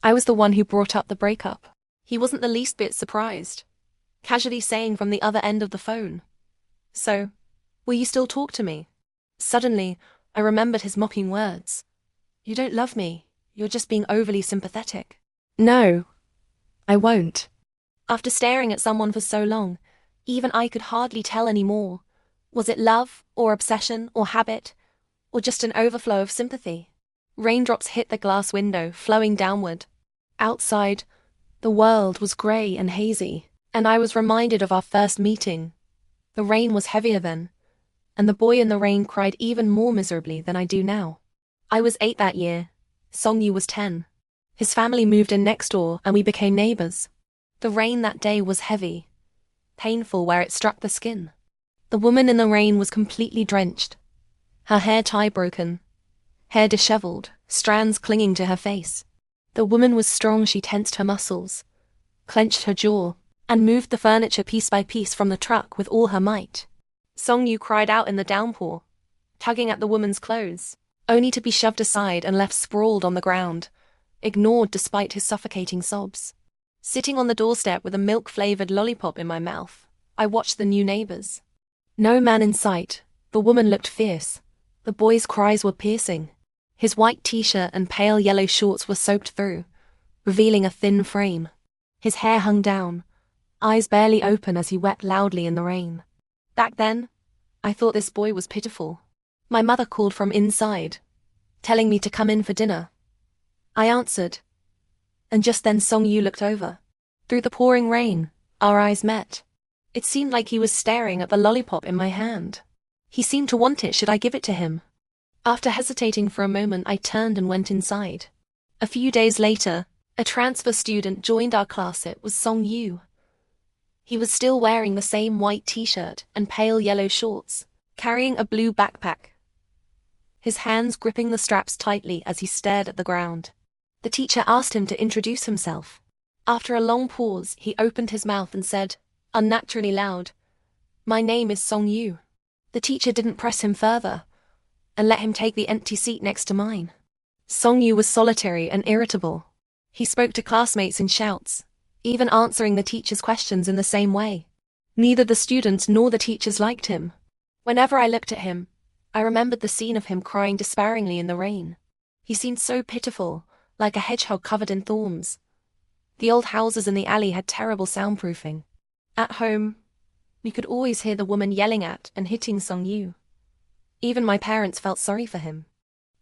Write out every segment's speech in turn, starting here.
I was the one who brought up the breakup. He wasn't the least bit surprised, casually saying from the other end of the phone, "So, will you still talk to me?" Suddenly, I remembered his mocking words. "You don't love me, you're just being overly sympathetic." "No, I won't." After staring at someone for so long, even I could hardly tell anymore. Was it love, or obsession, or habit, or just an overflow of sympathy? Raindrops hit the glass window, flowing downward. Outside, the world was grey and hazy, and I was reminded of our first meeting. The rain was heavier then, and the boy in the rain cried even more miserably than I do now. I was 8 that year. Song-yu was 10. His family moved in next door and we became neighbors. The rain that day was heavy, painful where it struck the skin. The woman in the rain was completely drenched, her hair tie broken, hair disheveled, strands clinging to her face. The woman was strong. She tensed her muscles, clenched her jaw, and moved the furniture piece by piece from the truck with all her might. Song-yu cried out in the downpour, tugging at the woman's clothes, only to be shoved aside and left sprawled on the ground, ignored despite his suffocating sobs. Sitting on the doorstep with a milk-flavored lollipop in my mouth, I watched the new neighbors. No man in sight. The woman looked fierce. The boy's cries were piercing. His white t-shirt and pale yellow shorts were soaked through, revealing a thin frame. His hair hung down, eyes barely open as he wept loudly in the rain. Back then, I thought this boy was pitiful. My mother called from inside, telling me to come in for dinner. I answered, and just then Song-yu looked over. Through the pouring rain, our eyes met. It seemed like he was staring at the lollipop in my hand. He seemed to want it. Should I give it to him? After hesitating for a moment, I turned and went inside. A few days later, a transfer student joined our class. It was Song-yu. He was still wearing the same white t-shirt and pale yellow shorts, carrying a blue backpack, his hands gripping the straps tightly as he stared at the ground. The teacher asked him to introduce himself. After a long pause, he opened his mouth and said, unnaturally loud, "My name is Song-yu." The teacher didn't press him further and let him take the empty seat next to mine. Song-yu was solitary and irritable. He spoke to classmates in shouts, even answering the teacher's questions in the same way. Neither the students nor the teachers liked him. Whenever I looked at him, I remembered the scene of him crying despairingly in the rain. He seemed so pitiful, like a hedgehog covered in thorns. The old houses in the alley had terrible soundproofing. At home, we could always hear the woman yelling at and hitting Song-yu. Even my parents felt sorry for him.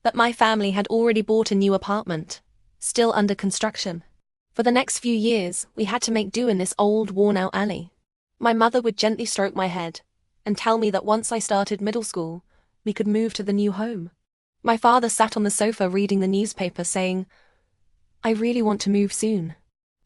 But my family had already bought a new apartment, still under construction. For the next few years, we had to make do in this old, worn-out alley. My mother would gently stroke my head and tell me that once I started middle school, we could move to the new home. My father sat on the sofa reading the newspaper saying, "I really want to move soon.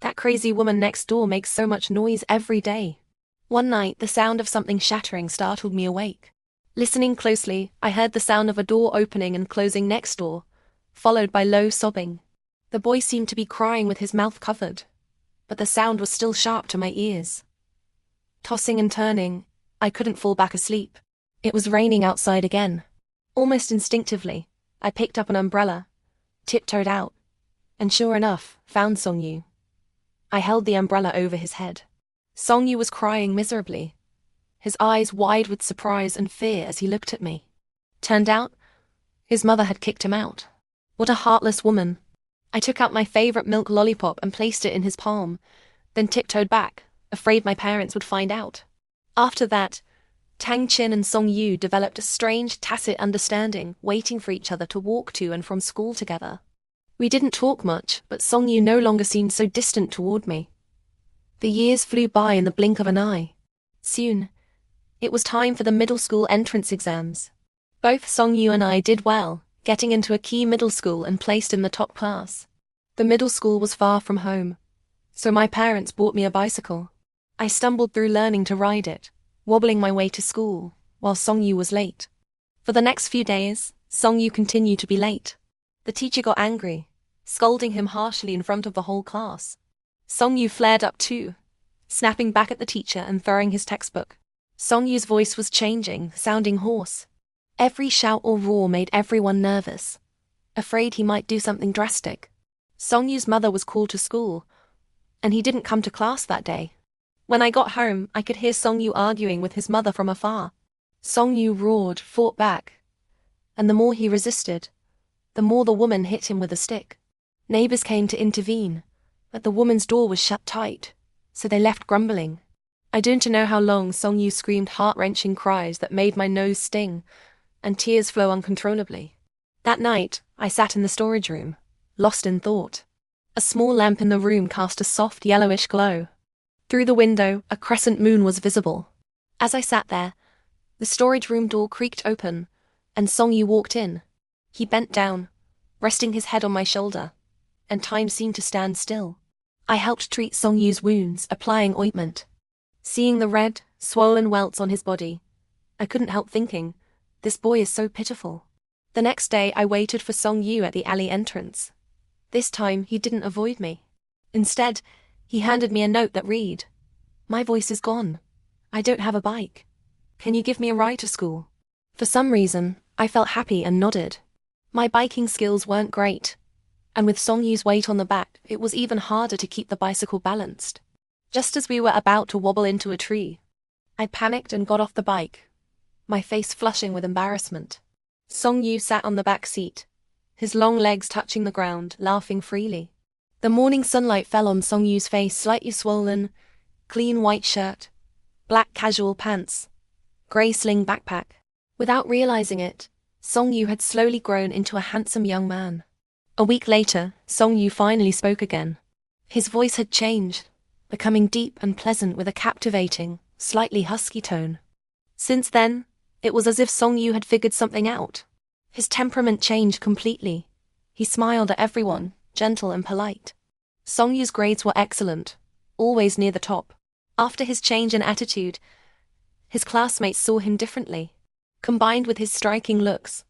That crazy woman next door makes so much noise every day." One night, the sound of something shattering startled me awake. Listening closely, I heard the sound of a door opening and closing next door, followed by low sobbing. The boy seemed to be crying with his mouth covered, but the sound was still sharp to my ears. Tossing and turning, I couldn't fall back asleep. It was raining outside again. Almost instinctively, I picked up an umbrella, tiptoed out, and sure enough, found Song-yu. I held the umbrella over his head. Song-yu was crying miserably, his eyes wide with surprise and fear as he looked at me. Turned out, his mother had kicked him out. What a heartless woman. I took out my favorite milk lollipop and placed it in his palm, then tiptoed back, afraid my parents would find out. After that, Tang Qin and Song-yu developed a strange, tacit understanding, waiting for each other to walk to and from school together. We didn't talk much, but Song-yu no longer seemed so distant toward me. The years flew by in the blink of an eye. Soon, it was time for the middle school entrance exams. Both Song-yu and I did well, getting into a key middle school and placed in the top class. The middle school was far from home, so my parents bought me a bicycle. I stumbled through learning to ride it, wobbling my way to school, while Song-yu was late. For the next few days, Song-yu continued to be late. The teacher got angry, scolding him harshly in front of the whole class. Song-yu flared up too, snapping back at the teacher and throwing his textbook. Song-yu's voice was changing, sounding hoarse. Every shout or roar made everyone nervous, afraid he might do something drastic. Songyu's mother was called to school, and he didn't come to class that day. When I got home, I could hear Songyu arguing with his mother from afar. Songyu roared, fought back, and the more he resisted, the more the woman hit him with a stick. Neighbors came to intervene, but the woman's door was shut tight, so they left grumbling. I don't know how long Songyu screamed heart-wrenching cries that made my nose sting, and tears flow uncontrollably. That night, I sat in the storage room, lost in thought. A small lamp in the room cast a soft yellowish glow. Through the window, a crescent moon was visible. As I sat there, the storage room door creaked open, and Songyu walked in. He bent down, resting his head on my shoulder, and time seemed to stand still. I helped treat Songyu's wounds, applying ointment. Seeing the red, swollen welts on his body, I couldn't help thinking, this boy is so pitiful. The next day I waited for Songyu at the alley entrance. This time he didn't avoid me. Instead, he handed me a note that read, "My voice is gone. I don't have a bike. Can you give me a ride to school?" For some reason, I felt happy and nodded. My biking skills weren't great, and with Songyu's weight on the back, it was even harder to keep the bicycle balanced. Just as we were about to wobble into a tree, I panicked and got off the bike, my face flushing with embarrassment. Songyu sat on the back seat, his long legs touching the ground, laughing freely. The morning sunlight fell on Songyu's face, slightly swollen, clean white shirt, black casual pants, grey sling backpack. Without realizing it, Songyu had slowly grown into a handsome young man. A week later, Songyu finally spoke again. His voice had changed, becoming deep and pleasant with a captivating, slightly husky tone. Since then, it was as if Songyu had figured something out. His temperament changed completely. He smiled at everyone, gentle and polite. Songyu's grades were excellent, always near the top. After his change in attitude, his classmates saw him differently. Combined with his striking looks,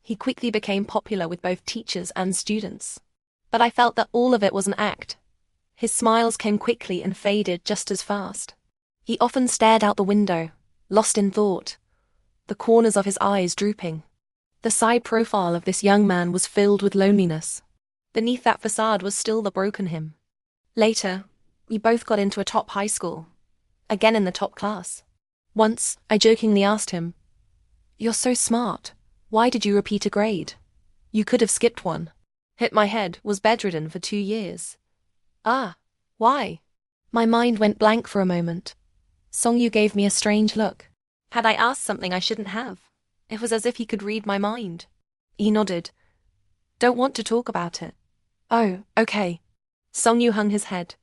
he quickly became popular with both teachers and students. But I felt that all of it was an act. His smiles came quickly and faded just as fast. He often stared out the window, lost in thought, the corners of his eyes drooping. The side profile of this young man was filled with loneliness. Beneath that facade was still the broken him. Later, we both got into a top high school, again in the top class. Once, I jokingly asked him, "You're so smart. Why did you repeat a grade? You could have skipped one." Hit my head, was bedridden for 2 years. Ah, why? My mind went blank for a moment. Songyu gave me a strange look. Had I asked something I shouldn't have? It was as if he could read my mind. He nodded. "Don't want to talk about it." "Oh, okay." Songyu hung his head.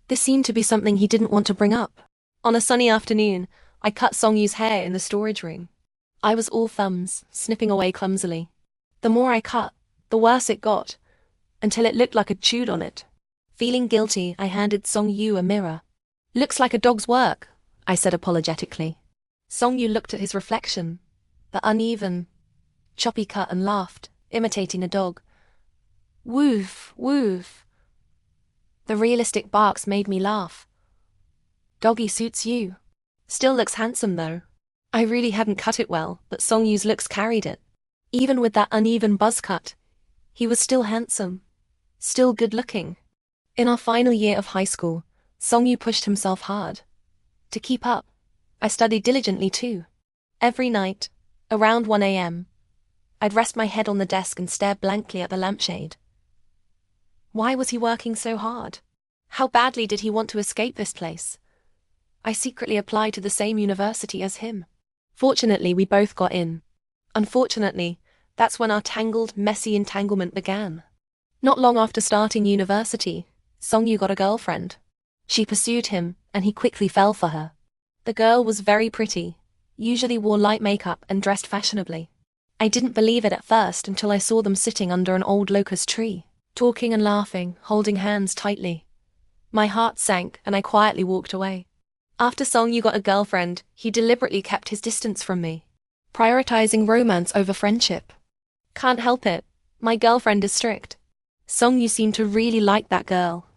This seemed to be something he didn't want to bring up. On a sunny afternoon, I cut Songyu's hair in the storage room. I was all thumbs, snipping away clumsily. The more I cut, the worse it got, until it looked like I'd chewed on it. Feeling guilty, I handed Songyu a mirror. "Looks like a dog's work," I said apologetically. Songyu looked at his reflection, the uneven, choppy cut, and laughed, imitating a dog. Woof, woof. The realistic barks made me laugh. "Doggy suits you. Still looks handsome though." I really hadn't cut it well, but Songyu's looks carried it. Even with that uneven buzz cut, he was still handsome, still good-looking. In our final year of high school, Songyu pushed himself hard. To keep up, I studied diligently too. Every night, around 1 a.m., I'd rest my head on the desk and stare blankly at the lampshade. Why was he working so hard? How badly did he want to escape this place? I secretly applied to the same university as him. Fortunately, we both got in. Unfortunately, that's when our tangled, messy entanglement began. Not long after starting university, Songyu got a girlfriend. She pursued him, and he quickly fell for her. The girl was very pretty, usually wore light makeup and dressed fashionably. I didn't believe it at first until I saw them sitting under an old locust tree, talking and laughing, holding hands tightly. My heart sank, and I quietly walked away. After Songyu got a girlfriend, he deliberately kept his distance from me, prioritizing romance over friendship. Can't help it, my girlfriend is strict. Songyu seemed to really like that girl.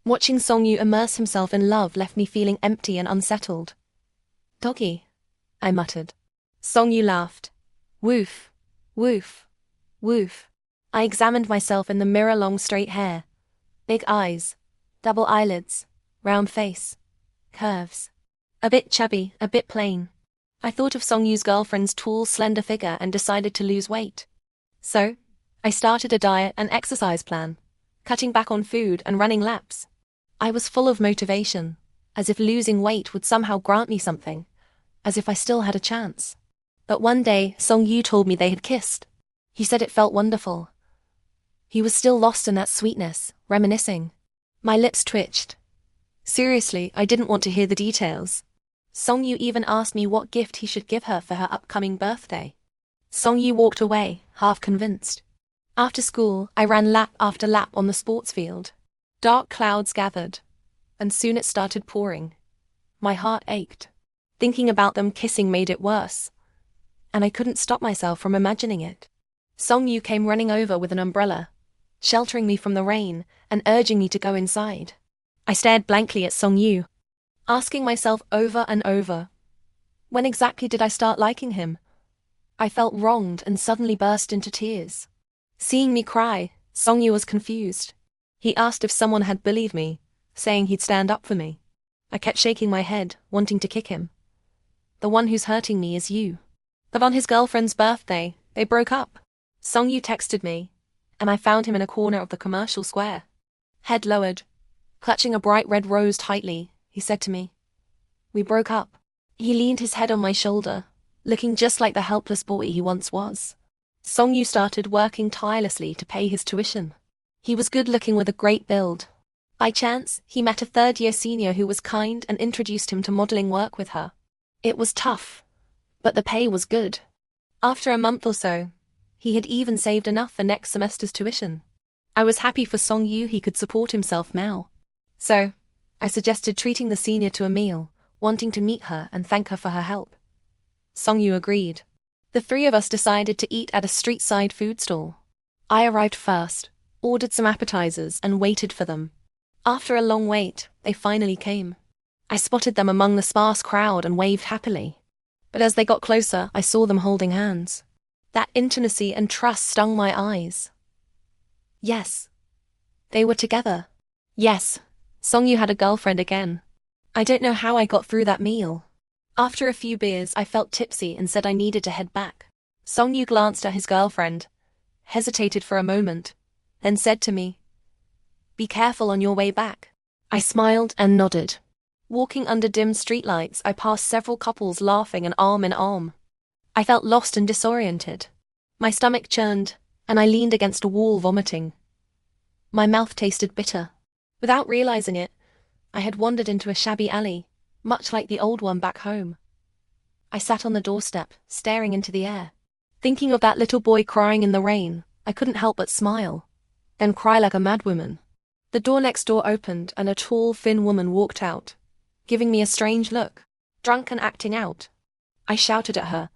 Watching Songyu immerse himself in love left me feeling empty and unsettled. "Doggy," I muttered. Songyu laughed. Woof, woof, woof. I examined myself in the mirror, long straight hair, Big eyes, double eyelids, round face, curves. A bit chubby, a bit plain. I thought of Songyu's girlfriend's tall, slender figure and decided to lose weight. So, I started a diet and exercise plan, cutting back on food and running laps. I was full of motivation, as if losing weight would somehow grant me something, as if I still had a chance. But one day, Songyu told me they had kissed. He said it felt wonderful. He was still lost in that sweetness, reminiscing. My lips twitched. Seriously, I didn't want to hear the details. Songyu even asked me what gift he should give her for her upcoming birthday. Songyu walked away, half convinced. After school, I ran lap after lap on the sports field. Dark clouds gathered, and soon it started pouring. My heart ached. Thinking about them kissing made it worse, and I couldn't stop myself from imagining it. Songyu came running over with an umbrella, sheltering me from the rain and urging me to go inside. I stared blankly at Songyu, asking myself over and over, when exactly did I start liking him? I felt wronged and suddenly burst into tears. Seeing me cry, Songyu was confused. He asked if someone had bullied me, saying he'd stand up for me. I kept shaking my head, wanting to kick him. The one who's hurting me is you. But on his girlfriend's birthday, they broke up. Songyu texted me, and I found him in a corner of the commercial square. Head lowered, clutching a bright red rose tightly, he said to me, "We broke up." He leaned his head on my shoulder, looking just like the helpless boy he once was. Songyu started working tirelessly to pay his tuition. He was good-looking with a great build. By chance, he met a third-year senior who was kind and introduced him to modeling work with her. It was tough, but the pay was good. After a month or so, he had even saved enough for next semester's tuition. I was happy for Songyu he could support himself now. So, I suggested treating the senior to a meal, wanting to meet her and thank her for her help. Songyu agreed. The three of us decided to eat at a street-side food stall. I arrived first, ordered some appetizers and waited for them. After a long wait, they finally came. I spotted them among the sparse crowd and waved happily. But as they got closer, I saw them holding hands. That intimacy and trust stung my eyes. Yes, they were together. Yes, Songyu had a girlfriend again. I don't know how I got through that meal. After a few beers, I felt tipsy and said I needed to head back. Songyu glanced at his girlfriend, hesitated for a moment, then said to me, "Be careful on your way back." I smiled and nodded. Walking under dim streetlights, I passed several couples laughing and arm in arm. I felt lost and disoriented. My stomach churned, and I leaned against a wall vomiting. My mouth tasted bitter. Without realizing it, I had wandered into a shabby alley, much like the old one back home. I sat on the doorstep, staring into the air. Thinking of that little boy crying in the rain, I couldn't help but smile, then cry like a madwoman. The door next door opened and a tall, thin woman walked out, giving me a strange look, drunk and acting out. I shouted at her,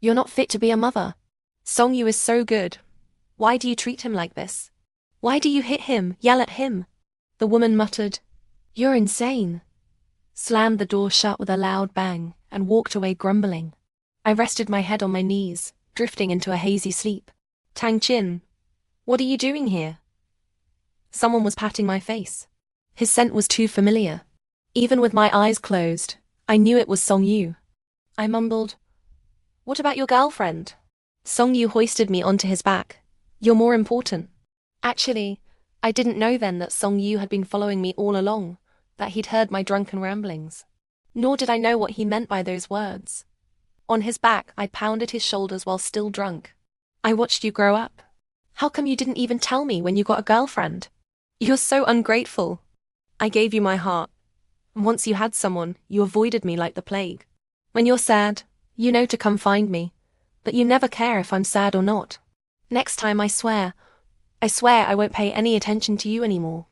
"You're not fit to be a mother. Songyu is so good. Why do you treat him like this? Why do you hit him, yell at him?" The woman muttered, "You're insane," slammed the door shut with a loud bang, and walked away grumbling. I rested my head on my knees, drifting into a hazy sleep. "Tang Qin, what are you doing here?" Someone was patting my face. His scent was too familiar. Even with my eyes closed, I knew it was Songyu. I mumbled, "What about your girlfriend?" Songyu hoisted me onto his back. "You're more important." Actually, I didn't know then that Songyu had been following me all along, that he'd heard my drunken ramblings. Nor did I know what he meant by those words. On his back, I pounded his shoulders while still drunk. "I watched you grow up. How come you didn't even tell me when you got a girlfriend? You're so ungrateful. I gave you my heart. And once you had someone, you avoided me like the plague. When you're sad, you know to come find me, but you never care if I'm sad or not. Next time, I swear I won't pay any attention to you anymore."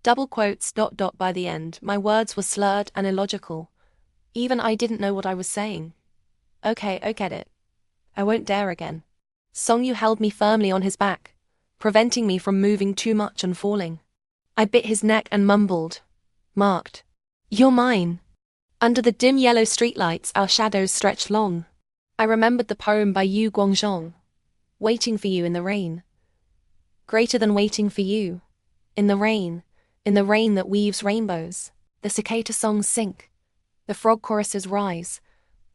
Double quotes ... By the end, my words were slurred and illogical. Even I didn't know what I was saying. Okay, get it. I won't dare again. Songyu held me firmly on his back, preventing me from moving too much and falling. I bit his neck and mumbled, "Marked. You're mine." Under the dim yellow streetlights, our shadows stretched long. I remembered the poem by Yu Guangzhong, "Waiting for you in the rain." Greater than waiting for you, In the rain that weaves rainbows, the cicada songs sink, the frog choruses rise,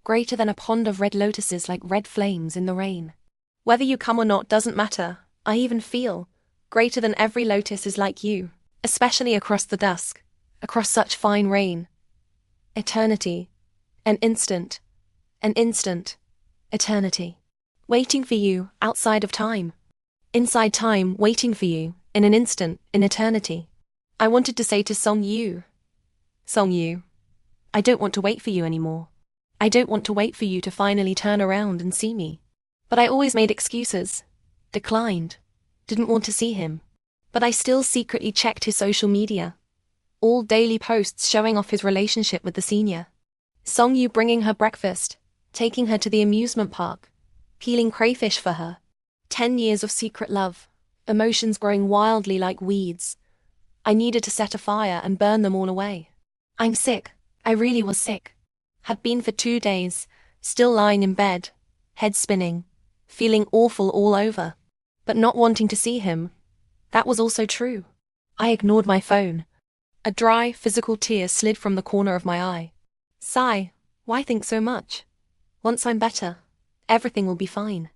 greater than a pond of red lotuses like red flames in the rain. Whether you come or not doesn't matter, I even feel, greater than every lotus is like you, especially across the dusk, across such fine rain. Eternity, an instant, eternity. Waiting for you, outside of time. Inside time, waiting for you, in an instant, in eternity. I wanted to say to Song Yu, I don't want to wait for you anymore. I don't want to wait for you to finally turn around and see me. But I always made excuses, declined, didn't want to see him. But I still secretly checked his social media. All daily posts showing off his relationship with the senior. Song Yu bringing her breakfast, taking her to the amusement park, peeling crayfish for her. 10 years of secret love, emotions growing wildly like weeds. I needed to set a fire and burn them all away. I'm sick, I really was sick. Had been for 2 days, still lying in bed, head spinning, feeling awful all over. But not wanting to see him, that was also true. I ignored my phone. A dry, physical tear slid from the corner of my eye. Sigh, why think so much? Once I'm better, everything will be fine.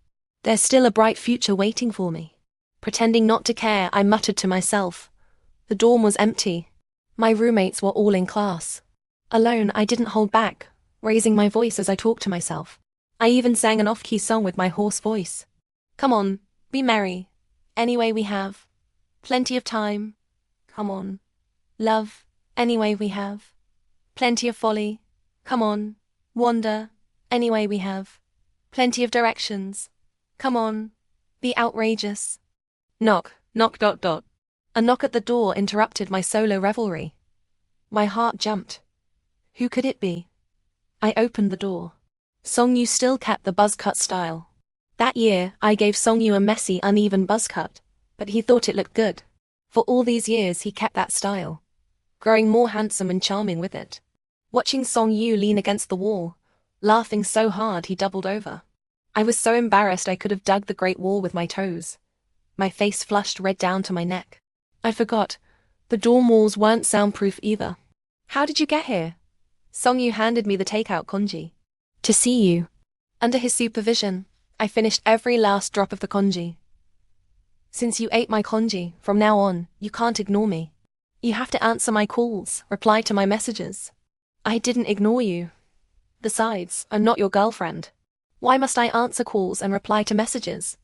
There's still a bright future waiting for me. Pretending not to care, I muttered to myself. The dorm was empty. My roommates were all in class. Alone, I didn't hold back, raising my voice as I talked to myself. I even sang an off-key song with my hoarse voice. Come on, be merry. Anyway we have plenty of time. Come on. Love, anyway we have plenty of folly. Come on. Wander, anyway we have plenty of directions. Come on. Be outrageous. Knock, knock, dot, dot. A knock at the door interrupted my solo revelry. My heart jumped. Who could it be? I opened the door. Song Yu still kept the buzz cut style. That year, I gave Song Yu a messy, uneven buzz cut, but he thought it looked good. For all these years he kept that style, growing more handsome and charming with it. Watching Song Yu lean against the wall, laughing so hard he doubled over. I was so embarrassed I could have dug the Great Wall with my toes. My face flushed red down to my neck. I forgot, the dorm walls weren't soundproof either. How did you get here? Song Yu handed me the takeout congee. To see you. Under his supervision, I finished every last drop of the congee. Since you ate my congee, from now on, you can't ignore me. You have to answer my calls, reply to my messages. I didn't ignore you. Besides, I'm not your girlfriend. Why must I answer calls and reply to messages?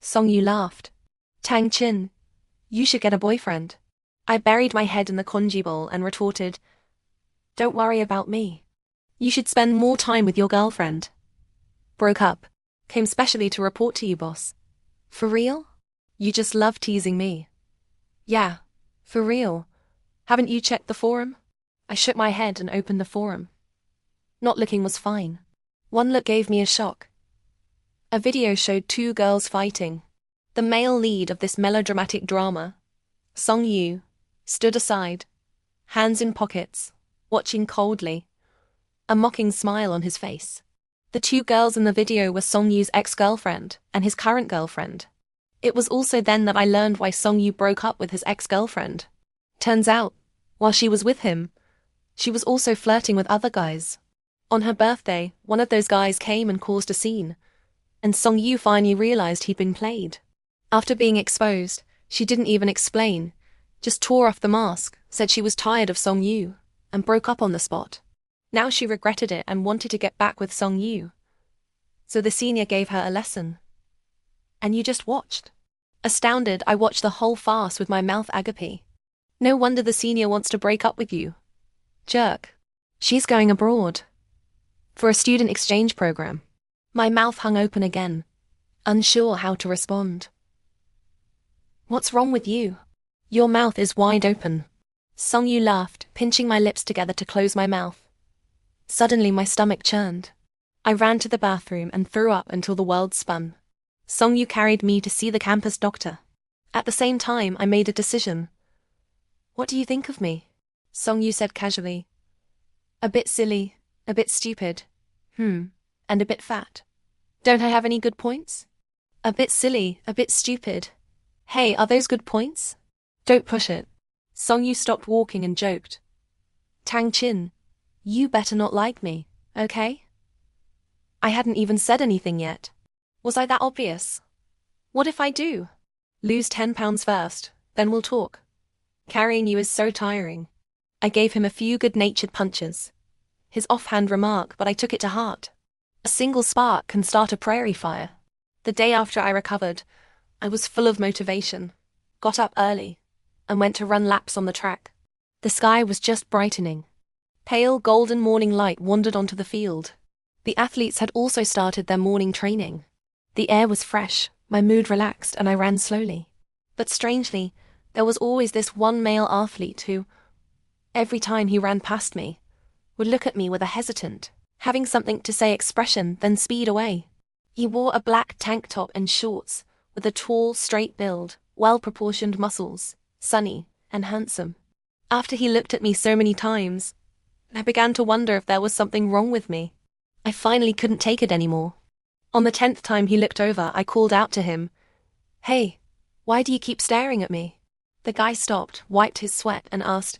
Song Yu laughed. Tang Qin, you should get a boyfriend. I buried my head in the congee bowl and retorted, don't worry about me. You should spend more time with your girlfriend. Broke up. Came specially to report to you, boss. For real? You just love teasing me. Yeah, for real. Haven't you checked the forum? I shook my head and opened the forum. Not looking was fine. One look gave me a shock. A video showed 2 girls fighting. The male lead of this melodramatic drama, Song Yu, stood aside, hands in pockets, watching coldly, a mocking smile on his face. The 2 girls in the video were Song Yu's ex-girlfriend and his current girlfriend. It was also then that I learned why Song Yu broke up with his ex-girlfriend. Turns out, while she was with him, she was also flirting with other guys. On her birthday, one of those guys came and caused a scene, and Song Yu finally realized he'd been played. After being exposed, she didn't even explain, just tore off the mask, said she was tired of Song Yu, and broke up on the spot. Now she regretted it and wanted to get back with Song Yu. So the senior gave her a lesson. And you just watched. Astounded, I watched the whole farce with my mouth agape. No wonder the senior wants to break up with you. Jerk. She's going abroad. For a student exchange program. My mouth hung open again, unsure how to respond. What's wrong with you? Your mouth is wide open. Song Yu laughed, pinching my lips together to close my mouth. Suddenly my stomach churned. I ran to the bathroom and threw up until the world spun. Song Yu carried me to see the campus doctor. At the same time, I made a decision. What do you think of me? Song Yu said casually. A bit silly, a bit stupid. And a bit fat. Don't I have any good points? A bit silly, a bit stupid. Hey, are those good points? Don't push it. Song Yu stopped walking and joked. Tang Qin, you better not like me, okay? I hadn't even said anything yet. Was I that obvious? What if I do? Lose 10 pounds first, then we'll talk. Carrying you is so tiring. I gave him a few good-natured punches. His offhand remark, but I took it to heart. A single spark can start a prairie fire. The day after I recovered, I was full of motivation, got up early, and went to run laps on the track. The sky was just brightening. Pale golden morning light wandered onto the field. The athletes had also started their morning training. The air was fresh, my mood relaxed, and I ran slowly. But strangely, there was always this one male athlete who, every time he ran past me, would look at me with a hesitant, having something to say expression, then speed away. He wore a black tank top and shorts, with a tall, straight build, well-proportioned muscles, sunny and handsome. After he looked at me so many times, I began to wonder if there was something wrong with me. I finally couldn't take it anymore. On the 10th time he looked over, I called out to him, "Hey, why do you keep staring at me?" The guy stopped, wiped his sweat, and asked,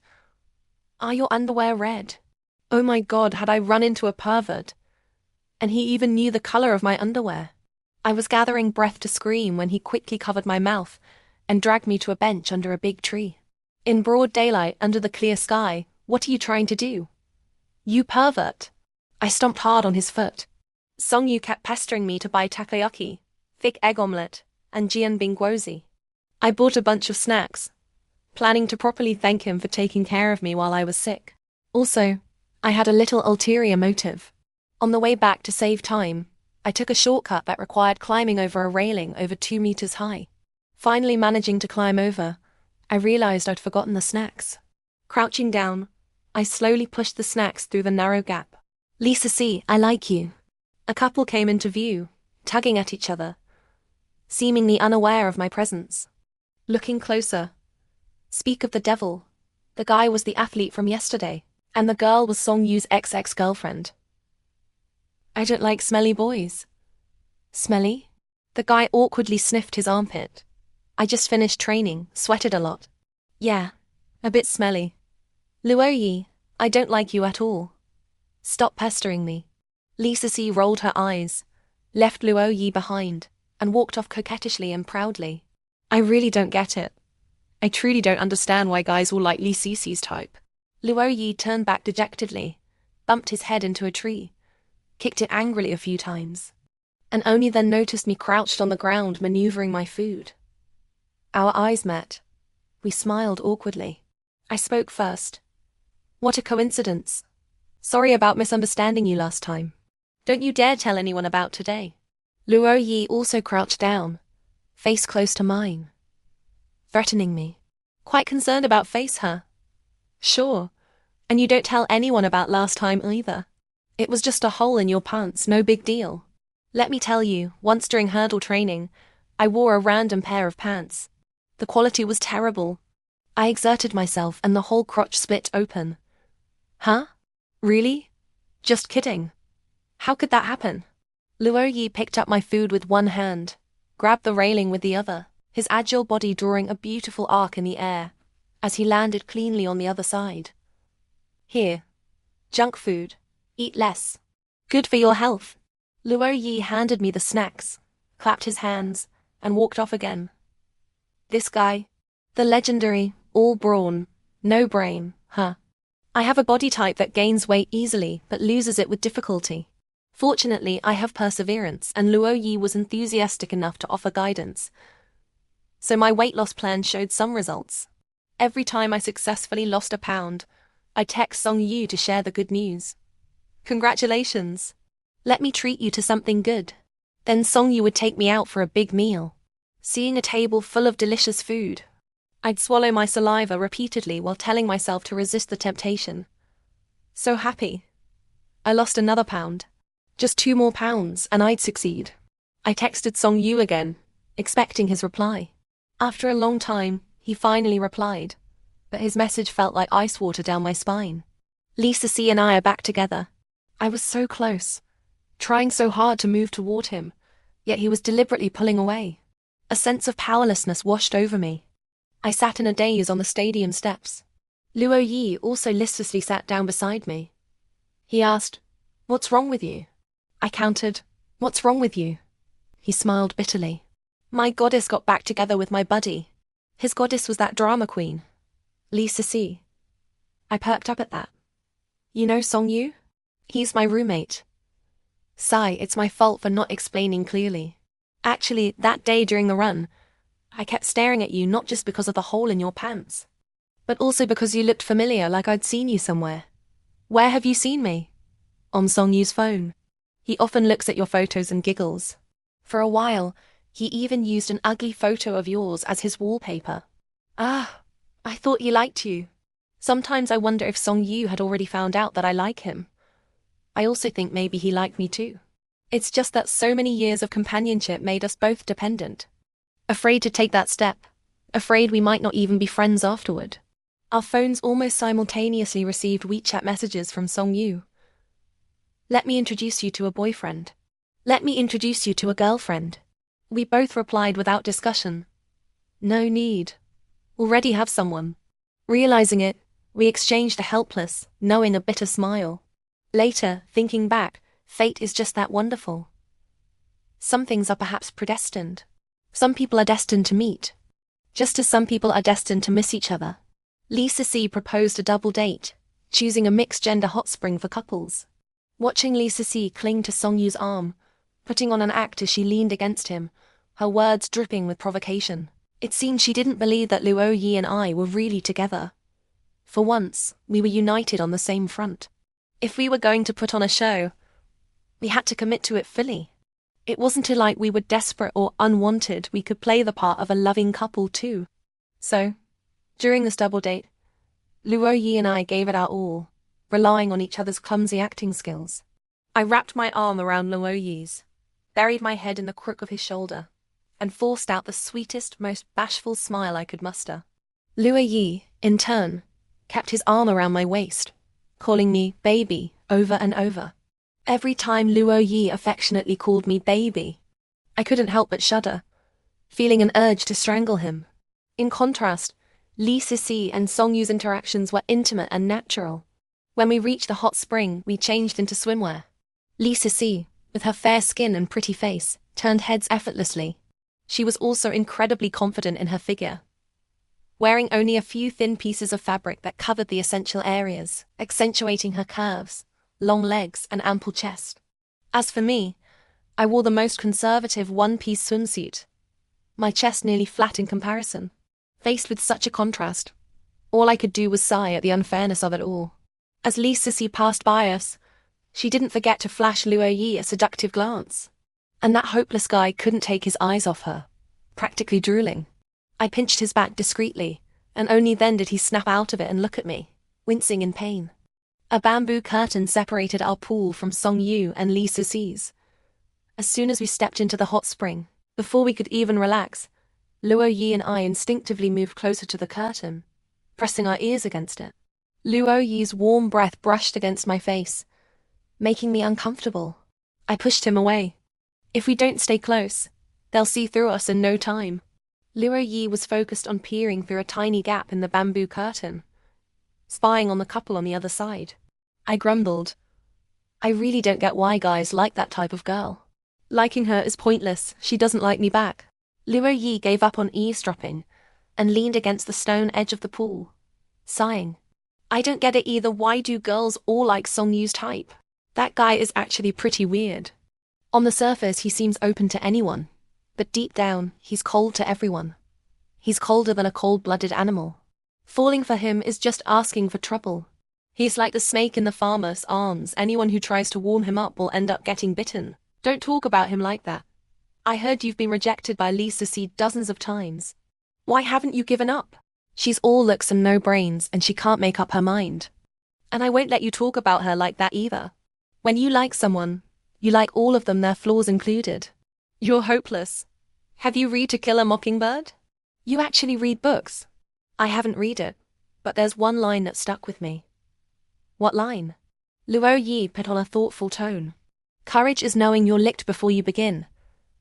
"Are your underwear red?" Oh my God, had I run into a pervert? And he even knew the color of my underwear. I was gathering breath to scream when he quickly covered my mouth and dragged me to a bench under a big tree. In broad daylight, under the clear sky, "What are you trying to do? You pervert." I stomped hard on his foot. Song Yu kept pestering me to buy takoyaki, thick egg omelette, and jianbingguozi. I bought a bunch of snacks, planning to properly thank him for taking care of me while I was sick. Also, I had a little ulterior motive. On the way back to save time, I took a shortcut that required climbing over a railing over 2 meters high. Finally managing to climb over, I realized I'd forgotten the snacks. Crouching down, I slowly pushed the snacks through the narrow gap. "Sisi, I like you." A couple came into view, tugging at each other, seemingly unaware of my presence. Looking closer, speak of the devil, the guy was the athlete from yesterday, and the girl was Song Yu's ex-girlfriend. I don't like smelly boys. Smelly? The guy awkwardly sniffed his armpit. I just finished training, sweated a lot. Yeah, a bit smelly. Luo Yi, I don't like you at all. Stop pestering me. Sisi rolled her eyes, left Luo Yi behind, and walked off coquettishly and proudly. I really don't get it. I truly don't understand why guys will like Sisi's type. Luo Yi turned back dejectedly, bumped his head into a tree, kicked it angrily a few times, and only then noticed me crouched on the ground maneuvering my food. Our eyes met. We smiled awkwardly. I spoke first. "What a coincidence. Sorry about misunderstanding you last time. Don't you dare tell anyone about today." Luo Yi also crouched down, face close to mine, threatening me. "Quite concerned about face, huh? Sure. And you don't tell anyone about last time either. It was just a hole in your pants, no big deal. Let me tell you, once during hurdle training, I wore a random pair of pants. The quality was terrible. I exerted myself and the whole crotch split open." "Huh? Really? Just kidding. How could that happen?" Luo Yi picked up my food with one hand, grabbed the railing with the other, his agile body drawing a beautiful arc in the air, as he landed cleanly on the other side. "Here. Junk food. Eat less. Good for your health." Luo Yi handed me the snacks, clapped his hands, and walked off again. This guy, the legendary, all brawn, no brain, huh? I have a body type that gains weight easily but loses it with difficulty. Fortunately, I have perseverance, and Luo Yi was enthusiastic enough to offer guidance. So my weight loss plan showed some results. Every time I successfully lost a pound, I text Song Yu to share the good news. "Congratulations. Let me treat you to something good." Then Song Yu would take me out for a big meal. Seeing a table full of delicious food, I'd swallow my saliva repeatedly while telling myself to resist the temptation. So happy. I lost another pound. Just 2 more pounds, and I'd succeed. I texted Song Yu again, expecting his reply. After a long time, he finally replied, but his message felt like ice water down my spine. Sisi and I are back together. I was so close, trying so hard to move toward him, yet he was deliberately pulling away. A sense of powerlessness washed over me. I sat in a daze on the stadium steps. Luo Yi also listlessly sat down beside me. He asked, "What's wrong with you?" I countered, "What's wrong with you?" He smiled bitterly. My goddess got back together with my buddy. His goddess was that drama queen, Sisi. I perked up at that. You know Song Yu? He's my roommate. Sigh, it's my fault for not explaining clearly. Actually, that day during the run, I kept staring at you not just because of the hole in your pants, but also because you looked familiar, like I'd seen you somewhere. Where have you seen me? On Song Yu's phone. He often looks at your photos and giggles. For a while, he even used an ugly photo of yours as his wallpaper. Ah, I thought he liked you. Sometimes I wonder if Song Yu had already found out that I like him. I also think maybe he liked me too. It's just that so many years of companionship made us both dependent. Afraid to take that step. Afraid we might not even be friends afterward. Our phones almost simultaneously received WeChat messages from Song Yu. Let me introduce you to a boyfriend. Let me introduce you to a girlfriend. We both replied without discussion. No need. Already have someone. Realizing it, we exchanged a helpless, knowing a bitter smile. Later, thinking back, fate is just that wonderful. Some things are perhaps predestined. Some people are destined to meet, just as some people are destined to miss each other. Sisi proposed a double date, choosing a mixed-gender hot spring for couples. Watching Sisi cling to Song Yu's arm, putting on an act as she leaned against him, her words dripping with provocation. It seemed she didn't believe that Luo Yi and I were really together. For once, we were united on the same front. If we were going to put on a show, we had to commit to it fully. It wasn't like we were desperate or unwanted, we could play the part of a loving couple too. So, during this double date, Luo Yi and I gave it our all, relying on each other's clumsy acting skills. I wrapped my arm around Luo Yi's, buried my head in the crook of his shoulder, and forced out the sweetest, most bashful smile I could muster. Luo Yi, in turn, kept his arm around my waist, calling me baby over and over. Every time Luo Yi affectionately called me baby, I couldn't help but shudder, feeling an urge to strangle him. In contrast, Sisi and Song Yu's interactions were intimate and natural. When we reached the hot spring, we changed into swimwear. Sisi, with her fair skin and pretty face, turned heads effortlessly. She was also incredibly confident in her figure, wearing only a few thin pieces of fabric that covered the essential areas, accentuating her curves, long legs, and ample chest. As for me, I wore the most conservative one-piece swimsuit, my chest nearly flat in comparison. Faced with such a contrast, all I could do was sigh at the unfairness of it all. As Sisi passed by us, she didn't forget to flash Luo Yi a seductive glance. And that hopeless guy couldn't take his eyes off her, practically drooling. I pinched his back discreetly, and only then did he snap out of it and look at me, wincing in pain. A bamboo curtain separated our pool from Song Yu and Sisi's. As soon as we stepped into the hot spring, before we could even relax, Luo Yi and I instinctively moved closer to the curtain, pressing our ears against it. Luo Yi's warm breath brushed against my face, making me uncomfortable. I pushed him away. If we don't stay close, they'll see through us in no time. Luo Yi was focused on peering through a tiny gap in the bamboo curtain, spying on the couple on the other side. I grumbled. I really don't get why guys like that type of girl. Liking her is pointless, she doesn't like me back. Luo Yi gave up on eavesdropping and leaned against the stone edge of the pool, sighing. I don't get it either, why do girls all like Song Yu's type? That guy is actually pretty weird. On the surface he seems open to anyone, but deep down he's cold to everyone. He's colder than a cold-blooded animal. Falling for him is just asking for trouble. He's like the snake in the farmer's arms, anyone who tries to warm him up will end up getting bitten. Don't talk about him like that. I heard you've been rejected by Sisi dozens of times. Why haven't you given up? She's all looks and no brains, and she can't make up her mind. And I won't let you talk about her like that either. When you like someone, you like all of them, their flaws included. You're hopeless. Have you read To Kill a Mockingbird? You actually read books. I haven't read it, but there's one line that stuck with me. What line? Luo Yi put on a thoughtful tone. Courage is knowing you're licked before you begin,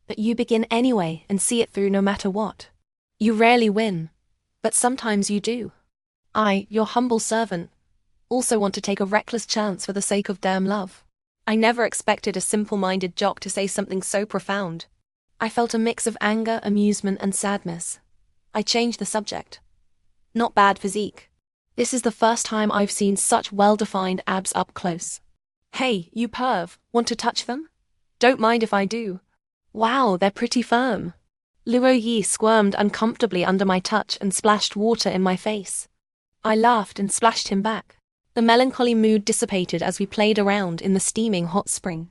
but you begin anyway and see it through no matter what. You rarely win, But sometimes you do. I, your humble servant, also want to take a reckless chance for the sake of damn love. I never expected a simple-minded jock to say something so profound. I felt a mix of anger, amusement, and sadness. I changed the subject. Not bad physique. This is the first time I've seen such well-defined abs up close. Hey, you perv, want to touch them? Don't mind if I do. Wow, they're pretty firm. Luo Yi squirmed uncomfortably under my touch and splashed water in my face. I laughed and splashed him back. The melancholy mood dissipated as we played around in the steaming hot spring.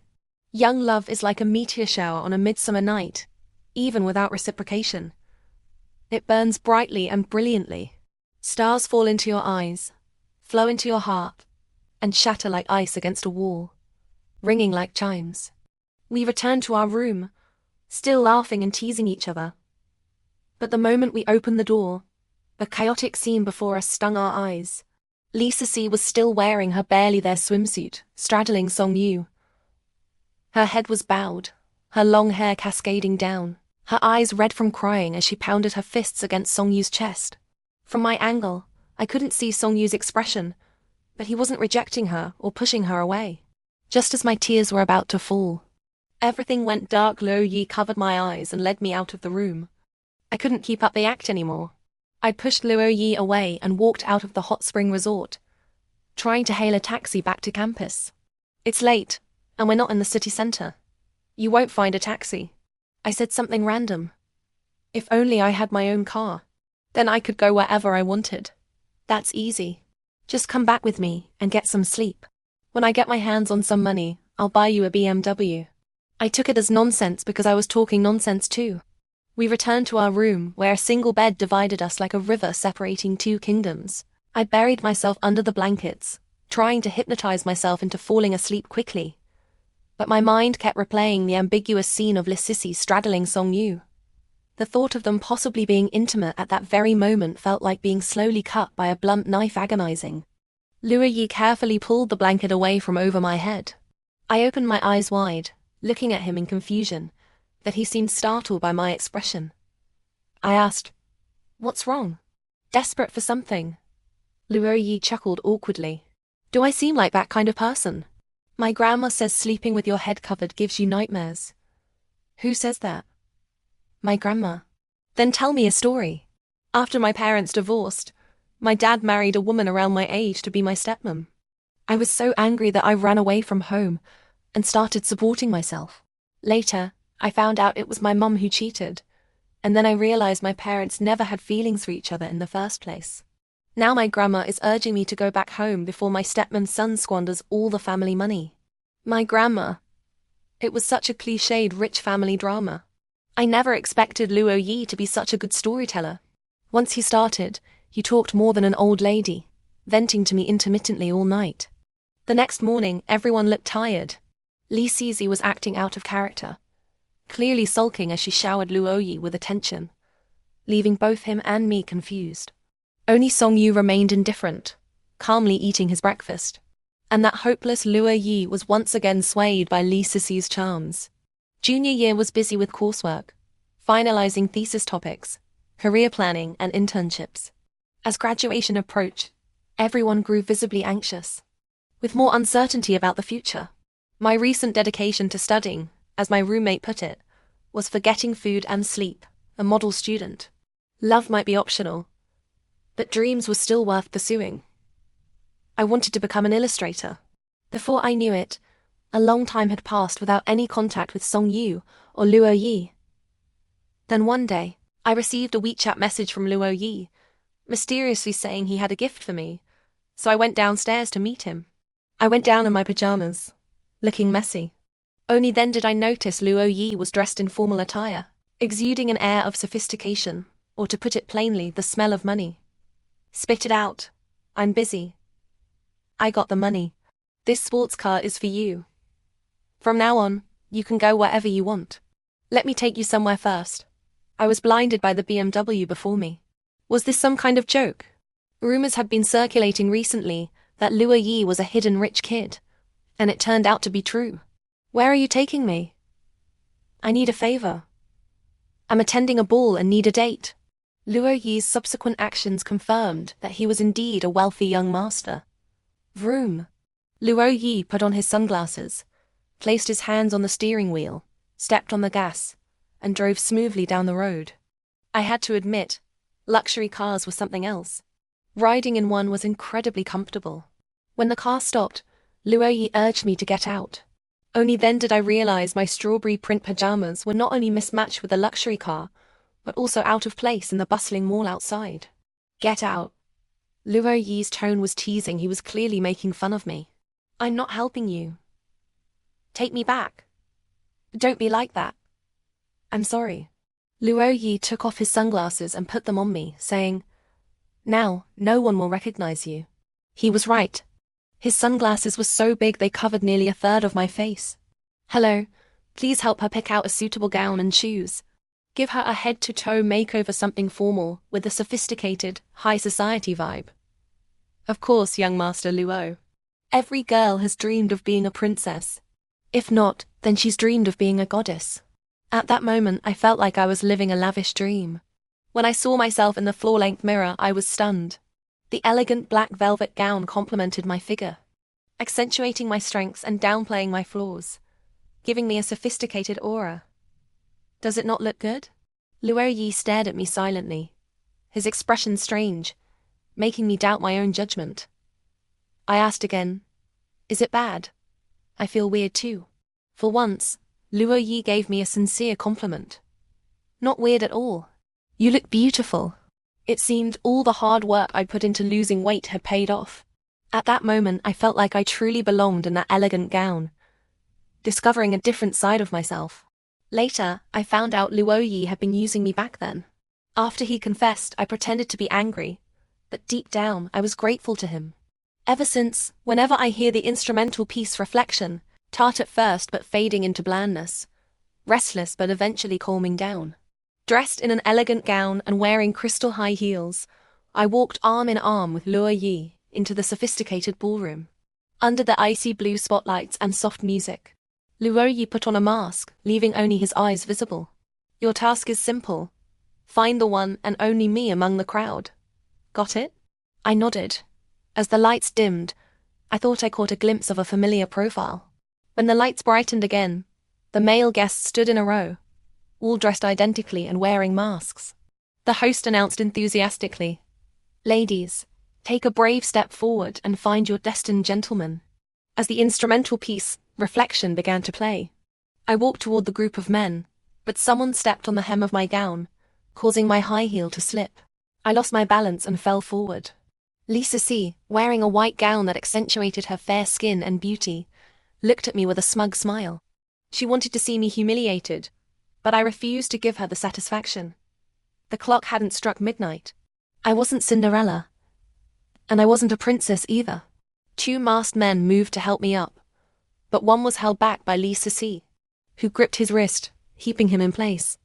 Young love is like a meteor shower on a midsummer night, even without reciprocation. It burns brightly and brilliantly. Stars fall into your eyes, flow into your heart, and shatter like ice against a wall, ringing like chimes. We returned to our room, still laughing and teasing each other. But the moment we opened the door, the chaotic scene before us stung our eyes. Sisi was still wearing her barely there swimsuit, straddling Song Yu. Her head was bowed, her long hair cascading down, her eyes red from crying as she pounded her fists against Song Yu's chest. From my angle, I couldn't see Song Yu's expression, but he wasn't rejecting her or pushing her away. Just as my tears were about to fall, everything went dark. Luo Yi covered my eyes and led me out of the room. I couldn't keep up the act anymore. I pushed Luo Yi away and walked out of the hot spring resort, trying to hail a taxi back to campus. It's late, and we're not in the city center. You won't find a taxi. I said something random. If only I had my own car. Then I could go wherever I wanted. That's easy. Just come back with me and get some sleep. When I get my hands on some money, I'll buy you a BMW. I took it as nonsense because I was talking nonsense too. We returned to our room, where a single bed divided us like a river separating two kingdoms. I buried myself under the blankets, trying to hypnotize myself into falling asleep quickly. But my mind kept replaying the ambiguous scene of Sisi straddling Song Yu. The thought of them possibly being intimate at that very moment felt like being slowly cut by a blunt knife, agonizing. Luo Yi carefully pulled the blanket away from over my head. I opened my eyes wide, looking at him in confusion, that he seemed startled by my expression. I asked, "What's wrong?" "Desperate for something." Luo Yi chuckled awkwardly. "Do I seem like that kind of person?" "My grandma says sleeping with your head covered gives you nightmares." "Who says that?" "My grandma." "Then tell me a story." "After my parents divorced, my dad married a woman around my age to be my stepmom. I was so angry that I ran away from home and started supporting myself. Later, I found out it was my mum who cheated, and then I realized my parents never had feelings for each other in the first place. Now my grandma is urging me to go back home before my stepmom's son squanders all the family money. My grandma. It was such a cliched rich family drama. I never expected Luo Yi to be such a good storyteller. Once he started, he talked more than an old lady, venting to me intermittently all night. The next morning, everyone looked tired. Sisi was acting out of character, clearly sulking as she showered Luo Yi with attention, leaving both him and me confused. Only Song Yu remained indifferent, calmly eating his breakfast. And that hopeless Luo Yi was once again swayed by Sisi's charms. Junior year was busy with coursework, finalizing thesis topics, career planning, and internships. As graduation approached, everyone grew visibly anxious, with more uncertainty about the future. My recent dedication to studying, as my roommate put it, was forgetting food and sleep, a model student. Love might be optional, but dreams were still worth pursuing. I wanted to become an illustrator. Before I knew it, a long time had passed without any contact with Song Yu or Luo Yi. Then one day, I received a WeChat message from Luo Yi, mysteriously saying he had a gift for me, so I went downstairs to meet him. I went down in my pajamas, looking messy. Only then did I notice Luo Yi was dressed in formal attire, exuding an air of sophistication, or to put it plainly, the smell of money. "Spit it out. I'm busy." "I got the money. This sports car is for you. From now on, you can go wherever you want. Let me take you somewhere first." I was blinded by the BMW before me. Was this some kind of joke? Rumors had been circulating recently that Luo Yi was a hidden rich kid, and it turned out to be true. "Where are you taking me?" "I need a favor. I'm attending a ball and need a date." Luo Yi's subsequent actions confirmed that he was indeed a wealthy young master. Vroom. Luo Yi put on his sunglasses, placed his hands on the steering wheel, stepped on the gas, and drove smoothly down the road. I had to admit, luxury cars were something else. Riding in one was incredibly comfortable. When the car stopped, Luo Yi urged me to get out. Only then did I realize my strawberry print pajamas were not only mismatched with the luxury car, but also out of place in the bustling mall outside. Get out. Luo Yi's tone was teasing. He was clearly making fun of me. I'm not helping you. Take me back. Don't be like that. I'm sorry. Luo Yi took off his sunglasses and put them on me, saying, Now, no one will recognize you. He was right. His sunglasses were so big they covered nearly a third of my face. Hello, please help her pick out a suitable gown and shoes. Give her a head-to-toe makeover, something formal, with a sophisticated, high society vibe. Of course, young Master Luo. Every girl has dreamed of being a princess. If not, then she's dreamed of being a goddess. At that moment, I felt like I was living a lavish dream. When I saw myself in the floor-length mirror, I was stunned. The elegant black velvet gown complemented my figure, accentuating my strengths and downplaying my flaws, giving me a sophisticated aura. Does it not look good? Luo Yi stared at me silently, his expression strange, making me doubt my own judgment. I asked again, Is it bad? I feel weird too. For once, Luo Yi gave me a sincere compliment. Not weird at all. You look beautiful. It seemed all the hard work I'd put into losing weight had paid off. At that moment, I felt like I truly belonged in that elegant gown, discovering a different side of myself. Later, I found out Luo Yi had been using me back then. After he confessed, I pretended to be angry, but deep down, I was grateful to him. Ever since, whenever I hear the instrumental piece Reflection, tart at first but fading into blandness, restless but eventually calming down. Dressed in an elegant gown and wearing crystal high heels, I walked arm in arm with Luo Yi into the sophisticated ballroom. Under the icy blue spotlights and soft music, Luo Yi put on a mask, leaving only his eyes visible. Your task is simple. Find the one and only me among the crowd. Got it? I nodded. As the lights dimmed, I thought I caught a glimpse of a familiar profile. When the lights brightened again, the male guests stood in a row, all dressed identically and wearing masks. The host announced enthusiastically, Ladies, take a brave step forward and find your destined gentleman. As the instrumental piece, Reflection, began to play, I walked toward the group of men, but someone stepped on the hem of my gown, causing my high heel to slip. I lost my balance and fell forward. Sisi, wearing a white gown that accentuated her fair skin and beauty, looked at me with a smug smile. She wanted to see me humiliated, but I refused to give her the satisfaction. The clock hadn't struck midnight. I wasn't Cinderella, and I wasn't a princess either. Two masked men moved to help me up, but one was held back by Sisi, who gripped his wrist, keeping him in place.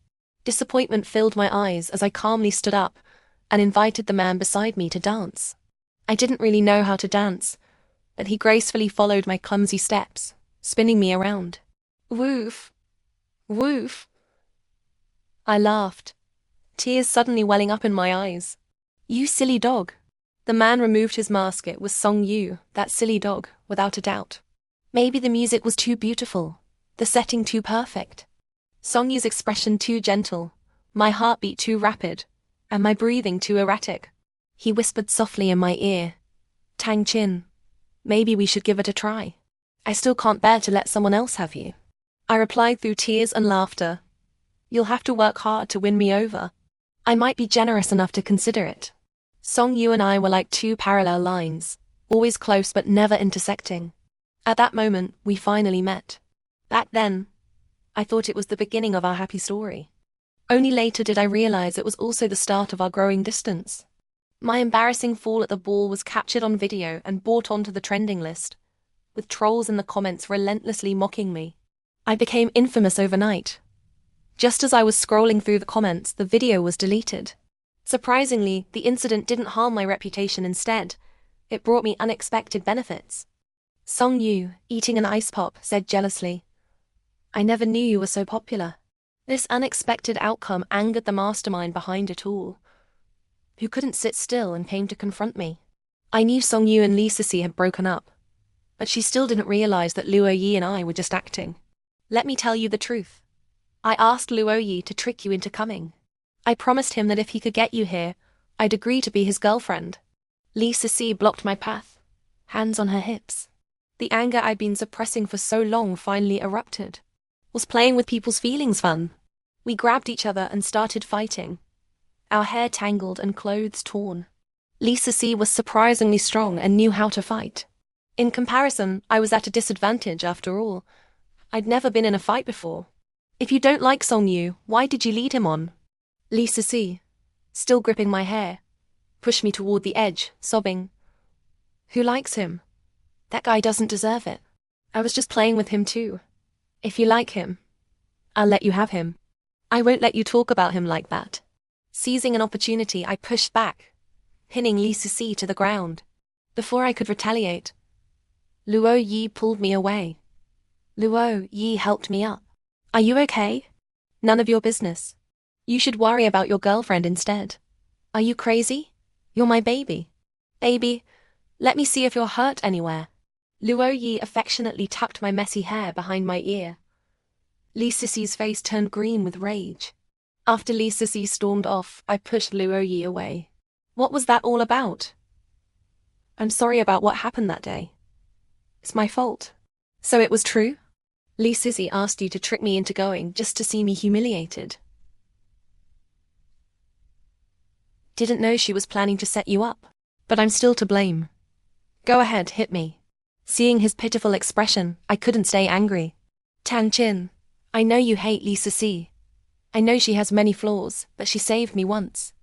Disappointment filled my eyes as I calmly stood up and invited the man beside me to dance. I didn't really know how to dance, but he gracefully followed my clumsy steps, spinning me around. Woof! Woof! I laughed, tears suddenly welling up in my eyes. You silly dog. The man removed his mask. It was Song Yu, that silly dog, without a doubt. Maybe the music was too beautiful, the setting too perfect, Song Yu's expression too gentle, my heartbeat too rapid, and my breathing too erratic. He whispered softly in my ear, Tang Qin, maybe we should give it a try. I still can't bear to let someone else have you. I replied through tears and laughter. You'll have to work hard to win me over. I might be generous enough to consider it. Song Yu and I were like two parallel lines, always close but never intersecting. At that moment, we finally met. Back then, I thought it was the beginning of our happy story. Only later did I realize it was also the start of our growing distance. My embarrassing fall at the ball was captured on video and brought onto the trending list, with trolls in the comments relentlessly mocking me. I became infamous overnight. Just as I was scrolling through the comments, the video was deleted. Surprisingly, the incident didn't harm my reputation. Instead, it brought me unexpected benefits. Song Yu, eating an ice pop, said jealously, I never knew you were so popular. This unexpected outcome angered the mastermind behind it all, who couldn't sit still and came to confront me. I knew Song Yu and Sisi had broken up, but she still didn't realize that Luo Yi and I were just acting. Let me tell you the truth. I asked Luo Yi to trick you into coming. I promised him that if he could get you here, I'd agree to be his girlfriend. Sisi blocked my path, hands on her hips. The anger I'd been suppressing for so long finally erupted. Was playing with people's feelings fun? We grabbed each other and started fighting, our hair tangled and clothes torn. Sisi was surprisingly strong and knew how to fight. In comparison, I was at a disadvantage after all. I'd never been in a fight before. If you don't like Song Yu, why did you lead him on? Sisi, still gripping my hair, pushed me toward the edge, sobbing. Who likes him? That guy doesn't deserve it. I was just playing with him too. If you like him, I'll let you have him. I won't let you talk about him like that. Seizing an opportunity, I pushed back, pinning Sisi to the ground. Before I could retaliate, Luo Yi pulled me away. Luo Yi helped me up. Are you okay? None of your business. You should worry about your girlfriend instead. Are you crazy? You're my baby. Baby, let me see if you're hurt anywhere. Luo Yi affectionately tucked my messy hair behind my ear. Sisi's face turned green with rage. After Sisi stormed off, I pushed Luo Yi away. What was that all about? I'm sorry about what happened that day. It's my fault. So it was true? Sisi asked you to trick me into going just to see me humiliated. Didn't know she was planning to set you up, but I'm still to blame. Go ahead, hit me. Seeing his pitiful expression, I couldn't stay angry. Tang Qin, I know you hate Sisi. I know she has many flaws, but she saved me once.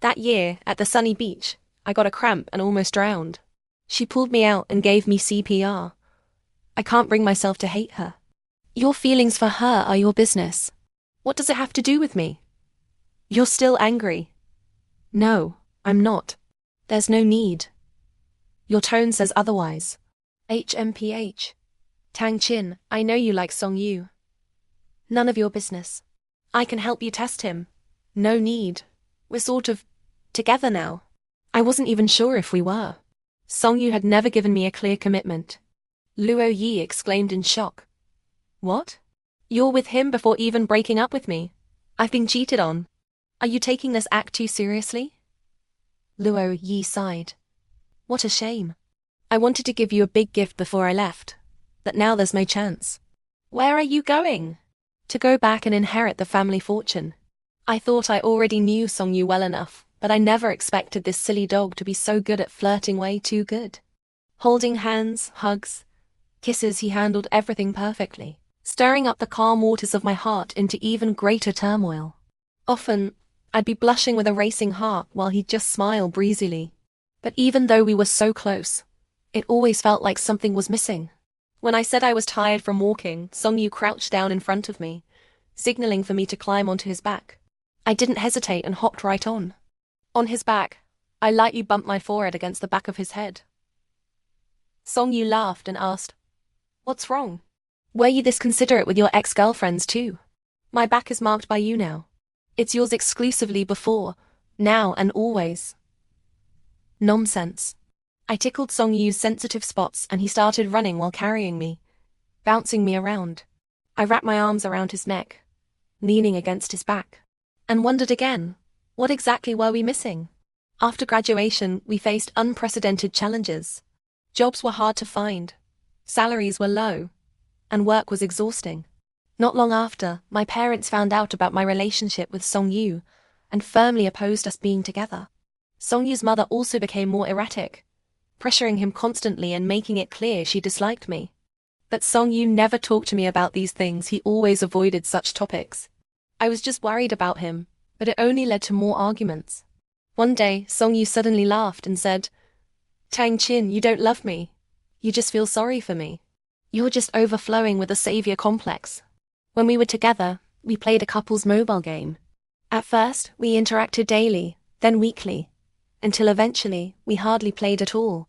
That year, at the sunny beach, I got a cramp and almost drowned. She pulled me out and gave me CPR. I can't bring myself to hate her. Your feelings for her are your business. What does it have to do with me? You're still angry. No, I'm not. There's no need. Your tone says otherwise. HMPH. Tang Qin, I know you like Song Yu. None of your business. I can help you test him. No need. We're sort of together now. I wasn't even sure if we were. Song Yu had never given me a clear commitment. Luo Yi exclaimed in shock. What? You're with him before even breaking up with me? I've been cheated on. Are you taking this act too seriously? Luo Yi sighed. What a shame. I wanted to give you a big gift before I left, but now there's no chance. Where are you going? To go back and inherit the family fortune. I thought I already knew Song Yu well enough, but I never expected this silly dog to be so good at flirting way too good. Holding hands, hugs, kisses, he handled everything perfectly, stirring up the calm waters of my heart into even greater turmoil. Often, I'd be blushing with a racing heart while he'd just smile breezily. But even though we were so close, it always felt like something was missing. When I said I was tired from walking, Song Yu crouched down in front of me, signaling for me to climb onto his back. I didn't hesitate and hopped right on. On his back, I lightly bumped my forehead against the back of his head. Song Yu laughed and asked, What's wrong? Were you this considerate with your ex-girlfriends too? My back is marked by you now. It's yours exclusively before, now and always. Nonsense. I tickled Song Yu's sensitive spots and he started running while carrying me, bouncing me around. I wrapped my arms around his neck, leaning against his back, and wondered again, what exactly were we missing? After graduation, we faced unprecedented challenges. Jobs were hard to find, salaries were low, and work was exhausting. Not long after, my parents found out about my relationship with Song Yu and firmly opposed us being together. Song Yu's mother also became more erratic, pressuring him constantly and making it clear she disliked me. But Song Yu never talked to me about these things, he always avoided such topics. I was just worried about him, but it only led to more arguments. One day, Song Yu suddenly laughed and said, Tang Qin, you don't love me. You just feel sorry for me. You're just overflowing with a savior complex. When we were together, we played a couple's mobile game. At first, we interacted daily, then weekly, until eventually, we hardly played at all.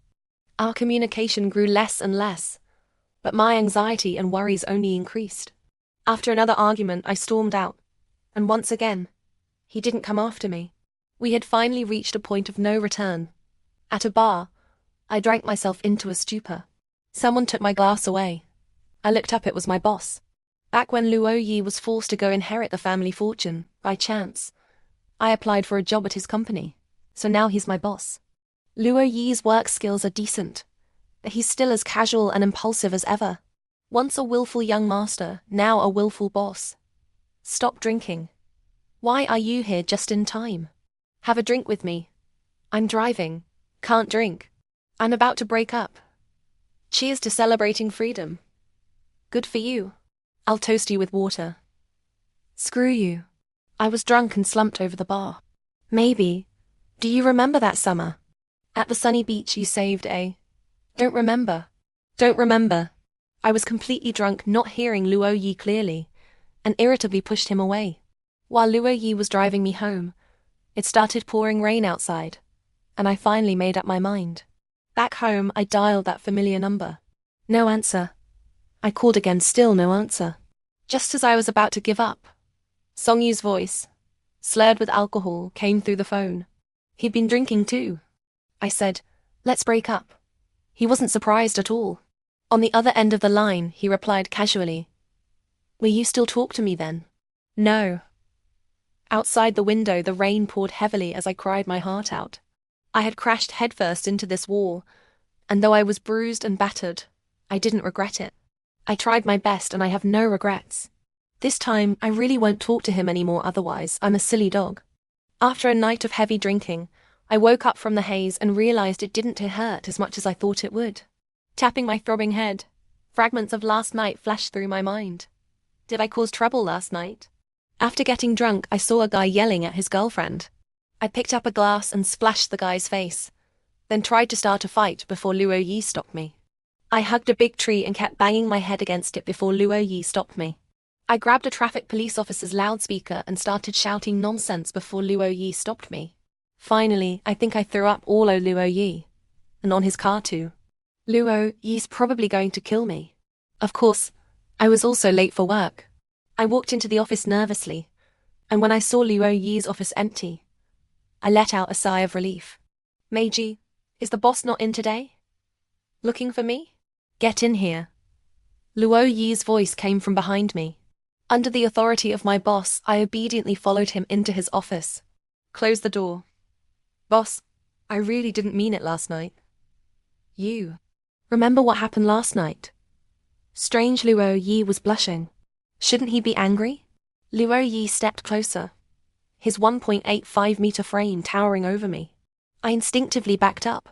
Our communication grew less and less, but my anxiety and worries only increased. After another argument, I stormed out, and once again, he didn't come after me. We had finally reached a point of no return. At a bar, I drank myself into a stupor. Someone took my glass away. I looked up, it was my boss. Back when Luo Yi was forced to go inherit the family fortune, by chance, I applied for a job at his company. So now he's my boss. Luo Yi's work skills are decent, but he's still as casual and impulsive as ever. Once a willful young master, now a willful boss. Stop drinking. Why are you here just in time? Have a drink with me. I'm driving. Can't drink. I'm about to break up. Cheers to celebrating freedom. Good for you. I'll toast you with water. Screw you. I was drunk and slumped over the bar. Maybe. Do you remember that summer? At the sunny beach you saved a... Don't remember. Don't remember. I was completely drunk, not hearing Luo Yi clearly, and irritably pushed him away. While Luo Yi was driving me home, it started pouring rain outside, and I finally made up my mind. Back home, I dialed that familiar number. No answer. I called again, still no answer. Just as I was about to give up, Song Yu's voice, slurred with alcohol, came through the phone. He'd been drinking too. I said, let's break up. He wasn't surprised at all. On the other end of the line, he replied casually, will you still talk to me then? No. Outside the window, the rain poured heavily as I cried my heart out. I had crashed headfirst into this wall, and though I was bruised and battered, I didn't regret it. I tried my best and I have no regrets. This time, I really won't talk to him anymore, otherwise I'm a silly dog. After a night of heavy drinking, I woke up from the haze and realized it didn't hurt as much as I thought it would. Tapping my throbbing head, fragments of last night flashed through my mind. Did I cause trouble last night? After getting drunk, I saw a guy yelling at his girlfriend. I picked up a glass and splashed the guy's face, then tried to start a fight before Luo Yi stopped me. I hugged a big tree and kept banging my head against it before Luo Yi stopped me. I grabbed a traffic police officer's loudspeaker and started shouting nonsense before Luo Yi stopped me. Finally, I think I threw up all over Luo Yi, and on his car too. Luo Yi's probably going to kill me. Of course, I was also late for work. I walked into the office nervously, and when I saw Luo Yi's office empty, I let out a sigh of relief. Meiji, is the boss not in today? Looking for me? Get in here. Luo Yi's voice came from behind me. Under the authority of my boss, I obediently followed him into his office. Close the door. Boss, I really didn't mean it last night. You. Remember what happened last night? Strange, Luo Yi was blushing. Shouldn't he be angry? Luo Yi stepped closer, his 1.85-meter frame towering over me. I instinctively backed up.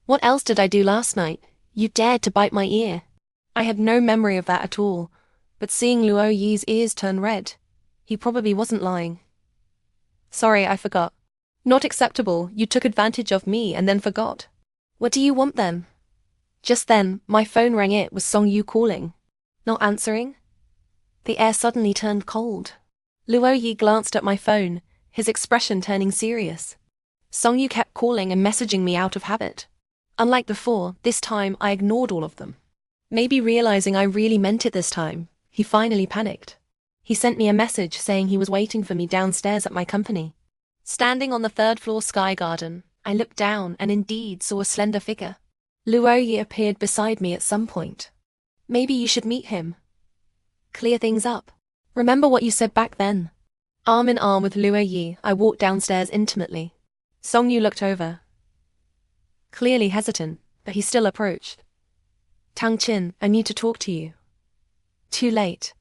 What else did I do last night? You dared to bite my ear. I had no memory of that at all, but seeing Luo Yi's ears turn red, he probably wasn't lying. Sorry, I forgot. Not acceptable, you took advantage of me and then forgot. What do you want then? Just then, my phone rang. It was Song Yu calling. Not answering? The air suddenly turned cold. Luo Yi glanced at my phone, his expression turning serious. Song Yu kept calling and messaging me out of habit. Unlike before, this time I ignored all of them. Maybe realizing I really meant it this time, he finally panicked. He sent me a message saying he was waiting for me downstairs at my company. Standing on the third-floor sky garden, I looked down and indeed saw a slender figure. Luo Yi appeared beside me at some point. Maybe you should meet him. Clear things up. Remember what you said back then. Arm in arm with Luo Yi, I walked downstairs intimately. Song Yu looked over. Clearly hesitant, but he still approached. Tang Qin, I need to talk to you. Too late.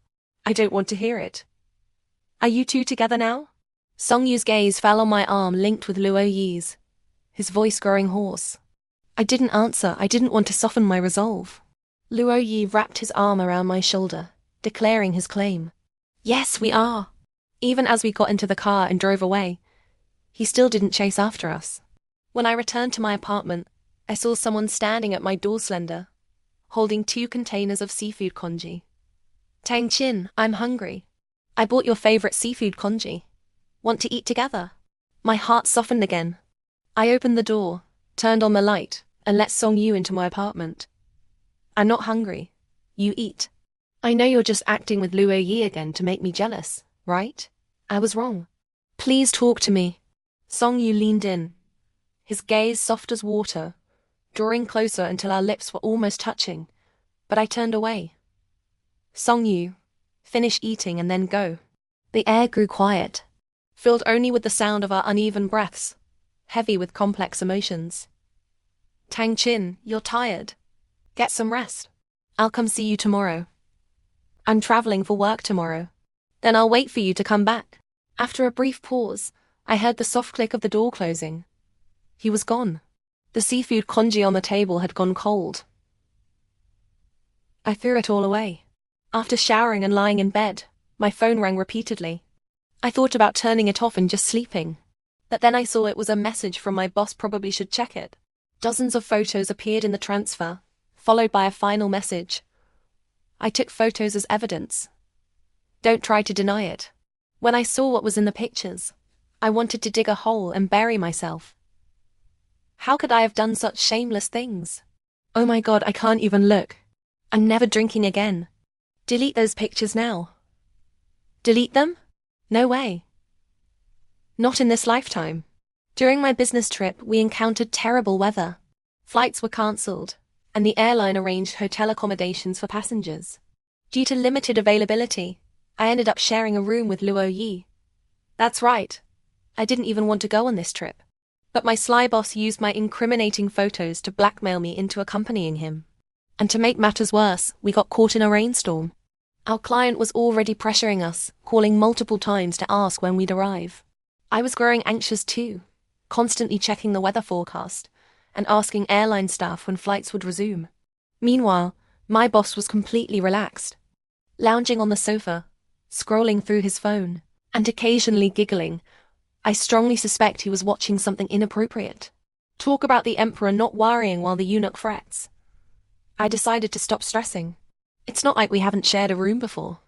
I don't want to hear it. Are you two together now? Song Yu's gaze fell on my arm linked with Luo Yi's, his voice growing hoarse. I didn't answer. I didn't want to soften my resolve. Luo Yi wrapped his arm around my shoulder, declaring his claim. Yes, we are. Even as we got into the car and drove away, he still didn't chase after us. When I returned to my apartment, I saw someone standing at my door slender, holding 2 containers of seafood congee. Tang Qin, I'm hungry. I bought your favorite seafood congee. Want to eat together? My heart softened again. I opened the door, turned on the light, and let Song Yu into my apartment. I'm not hungry. You eat. I know you're just acting with Luo Yi again to make me jealous, right? I was wrong. Please talk to me. Song Yu leaned in, his gaze soft as water, drawing closer until our lips were almost touching, but I turned away. Song Yu, finish eating and then go. The air grew quiet, filled only with the sound of our uneven breaths, heavy with complex emotions. Tang Qin, you're tired. Get some rest. I'll come see you tomorrow. I'm traveling for work tomorrow. Then I'll wait for you to come back. After a brief pause, I heard the soft click of the door closing. He was gone. The seafood congee on the table had gone cold. I threw it all away. After showering and lying in bed, my phone rang repeatedly. I thought about turning it off and just sleeping. But then I saw it was a message from my boss, probably should check it. Dozens of photos appeared in the transfer, followed by a final message. I took photos as evidence. Don't try to deny it. When I saw what was in the pictures, I wanted to dig a hole and bury myself. How could I have done such shameless things? Oh my God, I can't even look. I'm never drinking again. Delete those pictures now. Delete them? No way. Not in this lifetime. During my business trip, we encountered terrible weather. Flights were cancelled, and the airline arranged hotel accommodations for passengers. Due to limited availability, I ended up sharing a room with Luo Yi. That's right. I didn't even want to go on this trip. But my sly boss used my incriminating photos to blackmail me into accompanying him. And to make matters worse, we got caught in a rainstorm. Our client was already pressuring us, calling multiple times to ask when we'd arrive. I was growing anxious too, constantly checking the weather forecast and asking airline staff when flights would resume. Meanwhile, my boss was completely relaxed, lounging on the sofa, scrolling through his phone, and occasionally giggling. I strongly suspect he was watching something inappropriate. Talk about the emperor not worrying while the eunuch frets. I decided to stop stressing. It's not like we haven't shared a room before.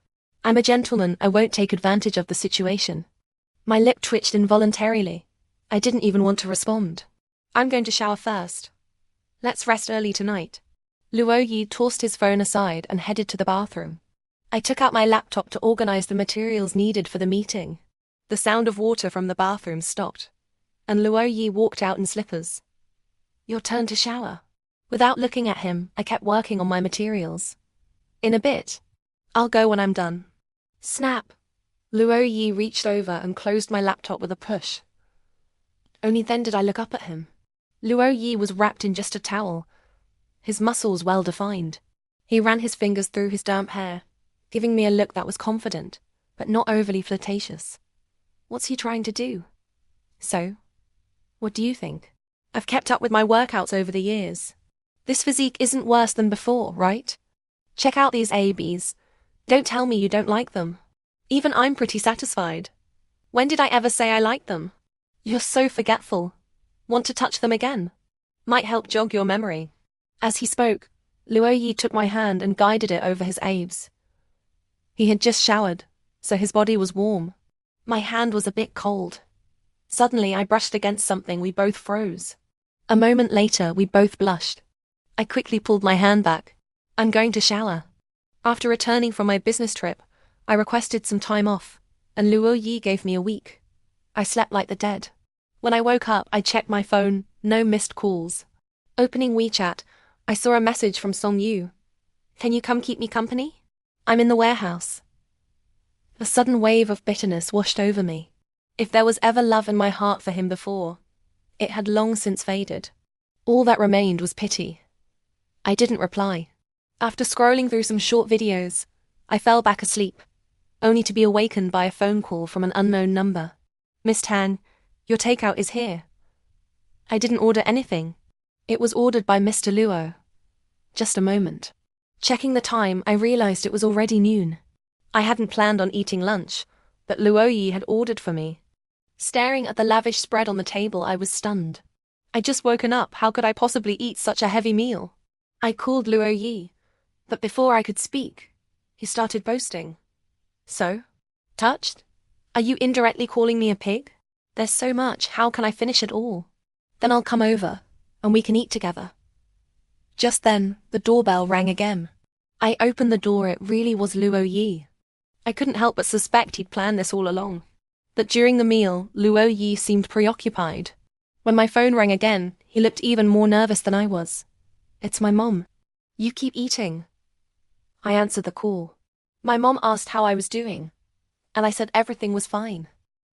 I'm a gentleman, I won't take advantage of the situation. My lip twitched involuntarily. I didn't even want to respond. I'm going to shower first. Let's rest early tonight. Luo Yi tossed his phone aside and headed to the bathroom. I took out my laptop to organize the materials needed for the meeting. The sound of water from the bathroom stopped, and Luo Yi walked out in slippers. Your turn to shower. Without looking at him, I kept working on my materials. In a bit. I'll go when I'm done. Snap. Luo Yi reached over and closed my laptop with a push. Only then did I look up at him. Luo Yi was wrapped in just a towel, his muscles well defined. He ran his fingers through his damp hair, giving me a look that was confident, but not overly flirtatious. What's he trying to do? So, what do you think? I've kept up with my workouts over the years. This physique isn't worse than before, right? Check out these ABs. Don't tell me you don't like them. Even I'm pretty satisfied. When did I ever say I liked them? You're so forgetful. Want to touch them again? Might help jog your memory. As he spoke, Luo Yi took my hand and guided it over his abs. He had just showered, so his body was warm. My hand was a bit cold. Suddenly I brushed against something, we both froze. A moment later we both blushed. I quickly pulled my hand back. I'm going to shower. After returning from my business trip, I requested some time off, and Luo Yi gave me a week. I slept like the dead. When I woke up, I checked my phone, no missed calls. Opening WeChat, I saw a message from Song Yu. Can you come keep me company? I'm in the warehouse. A sudden wave of bitterness washed over me. If there was ever love in my heart for him before, it had long since faded. All that remained was pity. I didn't reply. After scrolling through some short videos, I fell back asleep, only to be awakened by a phone call from an unknown number. Miss Tang, your takeout is here. I didn't order anything. It was ordered by Mr. Luo. Just a moment. Checking the time, I realized it was already noon. I hadn't planned on eating lunch, but Luo Yi had ordered for me. Staring at the lavish spread on the table, I was stunned. I'd just woken up, how could I possibly eat such a heavy meal? I called Luo Yi, but before I could speak, he started boasting. So? Touched? Are you indirectly calling me a pig? There's so much, how can I finish it all? Then I'll come over, and we can eat together. Just then, the doorbell rang again. I opened the door, it really was Luo Yi. I couldn't help but suspect he'd planned this all along. But during the meal, Luo Yi seemed preoccupied. When my phone rang again, he looked even more nervous than I was. "It's my mom." "You keep eating." I answered the call. My mom asked how I was doing, and I said everything was fine.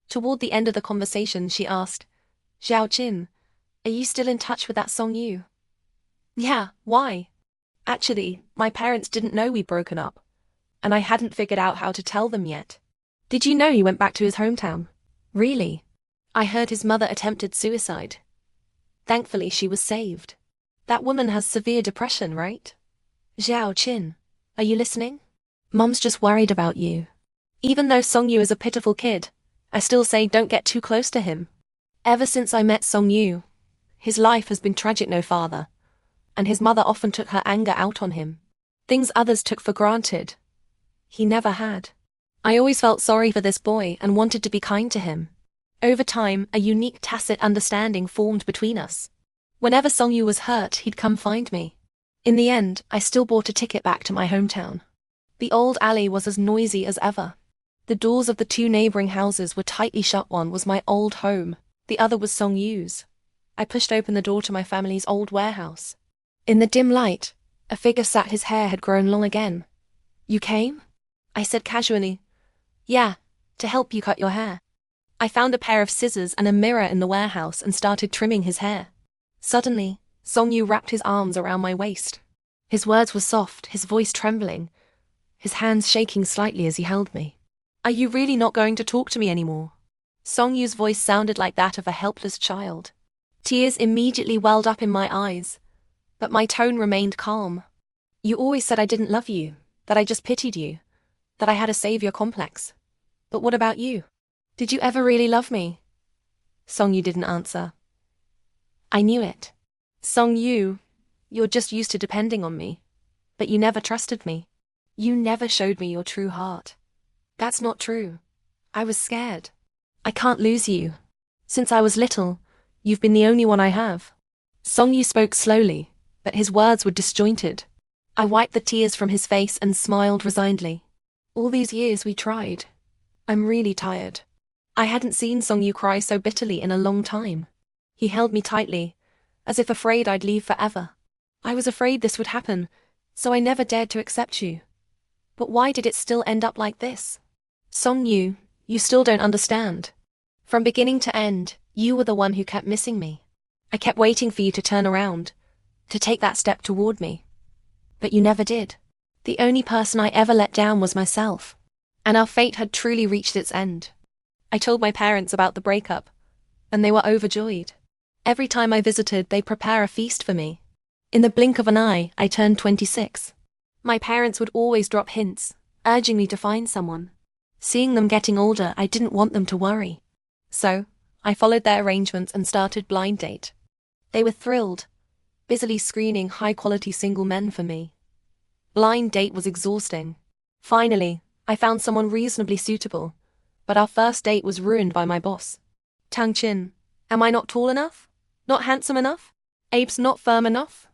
Toward the end of the conversation, she asked, "Xiao Qin, are you still in touch with that Song Yu?" "Yeah, why?" "Actually, my parents didn't know we'd broken up, and I hadn't figured out how to tell them yet." "Did you know he went back to his hometown?" "Really? I heard his mother attempted suicide. Thankfully, she was saved. That woman has severe depression, right?" "Xiao Qin, are you listening? Mom's just worried about you." Even though Song Yu is a pitiful kid, I still say don't get too close to him. Ever since I met Song Yu, his life has been tragic, no father, and his mother often took her anger out on him. Things others took for granted, he never had. I always felt sorry for this boy and wanted to be kind to him. Over time, a unique tacit understanding formed between us. Whenever Song Yu was hurt, he'd come find me. In the end, I still bought a ticket back to my hometown. The old alley was as noisy as ever. The doors of the two neighboring houses were tightly shut. One was my old home, the other was Song Yu's. I pushed open the door to my family's old warehouse. In the dim light, a figure sat. His hair had grown long again. "You came?" I said casually. "Yeah, to help you cut your hair." I found a pair of scissors and a mirror in the warehouse and started trimming his hair. Suddenly, Song Yu wrapped his arms around my waist. His words were soft, his voice trembling, his hands shaking slightly as he held me. "Are you really not going to talk to me anymore?" Song Yu's voice sounded like that of a helpless child. Tears immediately welled up in my eyes, but my tone remained calm. "You always said I didn't love you, that I just pitied you, that I had a savior complex. But what about you? Did you ever really love me?" Song Yu didn't answer. I knew it. "Song Yu, you're just used to depending on me, but you never trusted me. You never showed me your true heart." "That's not true. I was scared. I can't lose you. Since I was little, you've been the only one I have." Song Yu spoke slowly, but his words were disjointed. I wiped the tears from his face and smiled resignedly. "All these years we tried. I'm really tired." I hadn't seen Song Yu cry so bitterly in a long time. He held me tightly, as if afraid I'd leave forever. "I was afraid this would happen, so I never dared to accept you. But why did it still end up like this?" "Song Yu, you still don't understand. From beginning to end, you were the one who kept missing me. I kept waiting for you to turn around, to take that step toward me. But you never did. The only person I ever let down was myself. And our fate had truly reached its end." I told my parents about the breakup, and they were overjoyed. Every time I visited, they'd prepare a feast for me. In the blink of an eye, I turned 26. My parents would always drop hints, urging me to find someone. Seeing them getting older, I didn't want them to worry. So, I followed their arrangements and started Blind Date. They were thrilled, busily screening high-quality single men for me. Blind Date was exhausting. Finally, I found someone reasonably suitable, but our first date was ruined by my boss. "Tang Qin, am I not tall enough? Not handsome enough? Abe's not firm enough?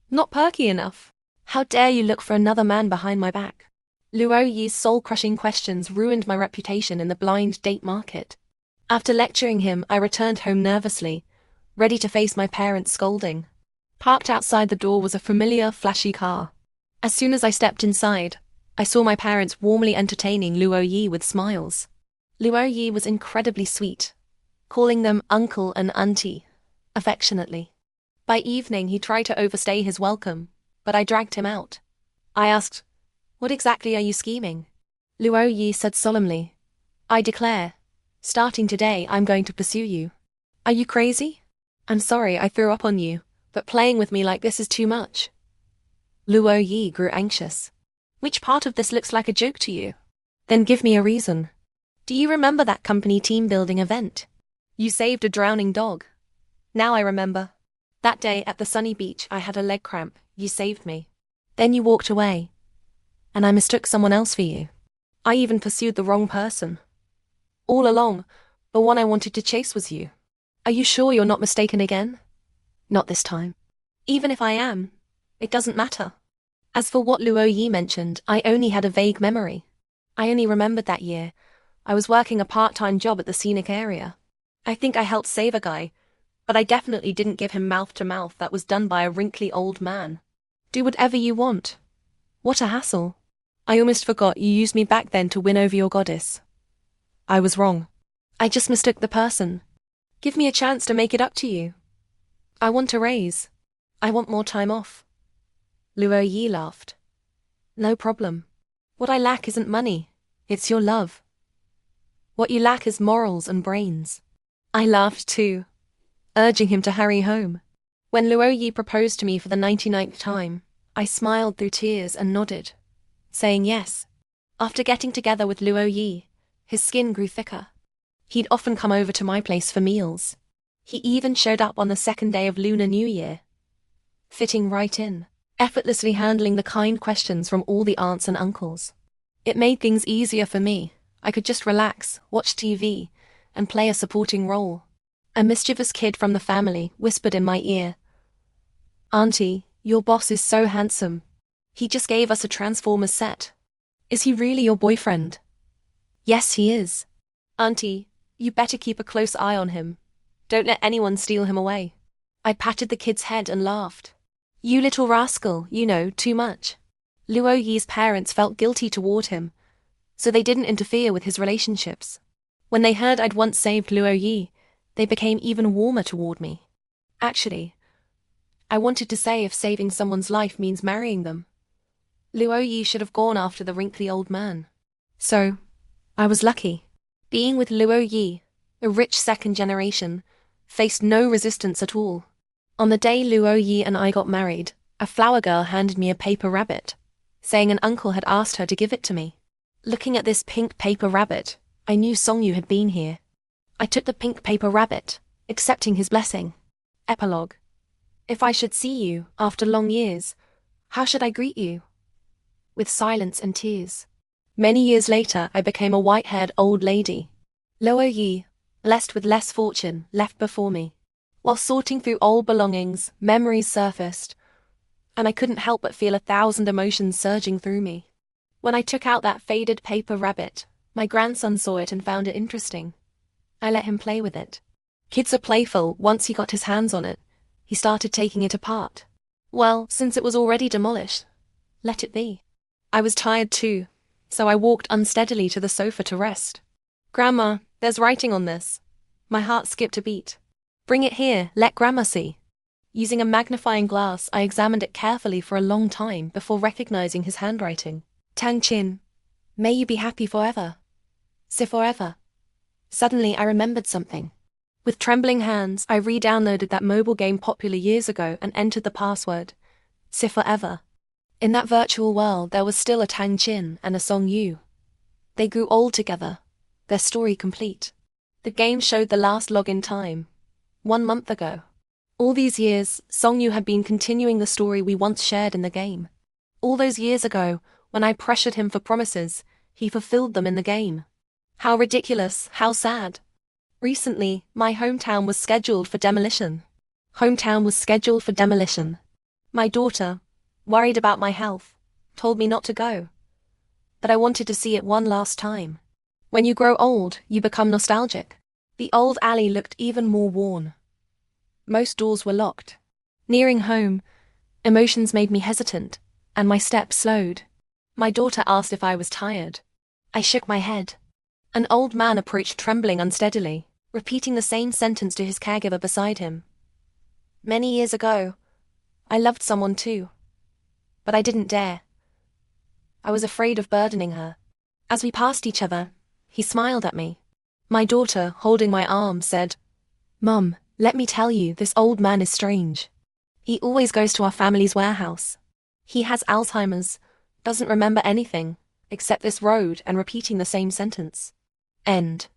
Not perky enough? How dare you look for another man behind my back?" Luo Yi's soul-crushing questions ruined my reputation in the blind date market. After lecturing him, I returned home nervously, ready to face my parents' scolding. Parked outside the door was a familiar, flashy car. As soon as I stepped inside, I saw my parents warmly entertaining Luo Yi with smiles. Luo Yi was incredibly sweet, calling them uncle and auntie, affectionately. By evening, he tried to overstay his welcome, but I dragged him out. I asked, "What exactly are you scheming?" Luo Yi said solemnly, "I declare, starting today, I'm going to pursue you." "Are you crazy?" "I'm sorry I threw up on you, but playing with me like this is too much." Luo Yi grew anxious. "Which part of this looks like a joke to you?" "Then give me a reason." "Do you remember that company team-building event? You saved a drowning dog." "Now I remember. That day at the sunny beach, I had a leg cramp. You saved me. Then you walked away, and I mistook someone else for you. I even pursued the wrong person. All along, the one I wanted to chase was you. Are you sure you're not mistaken again?" "Not this time." "Even if I am, it doesn't matter." As for what Luo Yi mentioned, I only had a vague memory. I only remembered that year, I was working a part-time job at the scenic area. I think I helped save a guy, but I definitely didn't give him mouth-to-mouth that was done by a wrinkly old man. Do whatever you want. What a hassle. I almost forgot you used me back then to win over your goddess. I was wrong. I just mistook the person. Give me a chance to make it up to you. I want a raise. I want more time off. Luo Yi laughed. No problem. What I lack isn't money, it's your love. What you lack is morals and brains. I laughed too, urging him to hurry home. When Luo Yi proposed to me for the 99th time, I smiled through tears and nodded, saying yes. After getting together with Luo Yi, his skin grew thicker. He'd often come over to my place for meals. He even showed up on the second day of Lunar New Year, fitting right in, effortlessly handling the kind questions from all the aunts and uncles. It made things easier for me. I could just relax, watch TV, and play a supporting role. A mischievous kid from the family whispered in my ear, "Auntie, your boss is so handsome. He just gave us a Transformers set. Is he really your boyfriend?" "Yes, he is." "Auntie, you better keep a close eye on him. Don't let anyone steal him away." I patted the kid's head and laughed. "You little rascal, you know too much." Luo Yi's parents felt guilty toward him, so they didn't interfere with his relationships. When they heard I'd once saved Luo Yi, they became even warmer toward me. Actually, I wanted to say if saving someone's life means marrying them, Luo Yi should have gone after the wrinkly old man. So, I was lucky. Being with Luo Yi, a rich second generation, faced no resistance at all. On the day Luo Yi and I got married, a flower girl handed me a paper rabbit, saying an uncle had asked her to give it to me. Looking at this pink paper rabbit, I knew Songyu had been here. I took the pink paper rabbit, accepting his blessing. Epilogue. If I should see you, after long years, how should I greet you? With silence and tears. Many years later, I became a white-haired old lady. Luo Yi, blessed with less fortune, left before me. While sorting through old belongings, memories surfaced, and I couldn't help but feel 1,000 emotions surging through me. When I took out that faded paper rabbit, my grandson saw it and found it interesting. I let him play with it. Kids are playful. Once he got his hands on it, he started taking it apart. Well, since it was already demolished, let it be. I was tired too, so I walked unsteadily to the sofa to rest. "Grandma, there's writing on this." My heart skipped a beat. "Bring it here, let Grandma see." Using a magnifying glass, I examined it carefully for a long time before recognizing his handwriting. "Tang Qin, may you be happy forever. Si forever." Suddenly, I remembered something. With trembling hands, I re-downloaded that mobile game popular years ago and entered the password, Si forever. In that virtual world, there was still a Tang Qin and a Songyu. They grew old together, their story complete. The game showed the last login time, 1 month ago. All these years, Songyu had been continuing the story we once shared in the game. All those years ago, when I pressured him for promises, he fulfilled them in the game. How ridiculous, how sad. Recently, my hometown was scheduled for demolition. My daughter, worried about my health, told me not to go. But I wanted to see it one last time. When you grow old, you become nostalgic. The old alley looked even more worn. Most doors were locked. Nearing home, emotions made me hesitant, and my steps slowed. My daughter asked if I was tired. I shook my head. An old man approached trembling unsteadily, repeating the same sentence to his caregiver beside him. "Many years ago, I loved someone too. But I didn't dare. I was afraid of burdening her." As we passed each other, he smiled at me. My daughter, holding my arm, said, "Mum, let me tell you, this old man is strange. He always goes to our family's warehouse. He has Alzheimer's, doesn't remember anything, except this road and repeating the same sentence." End.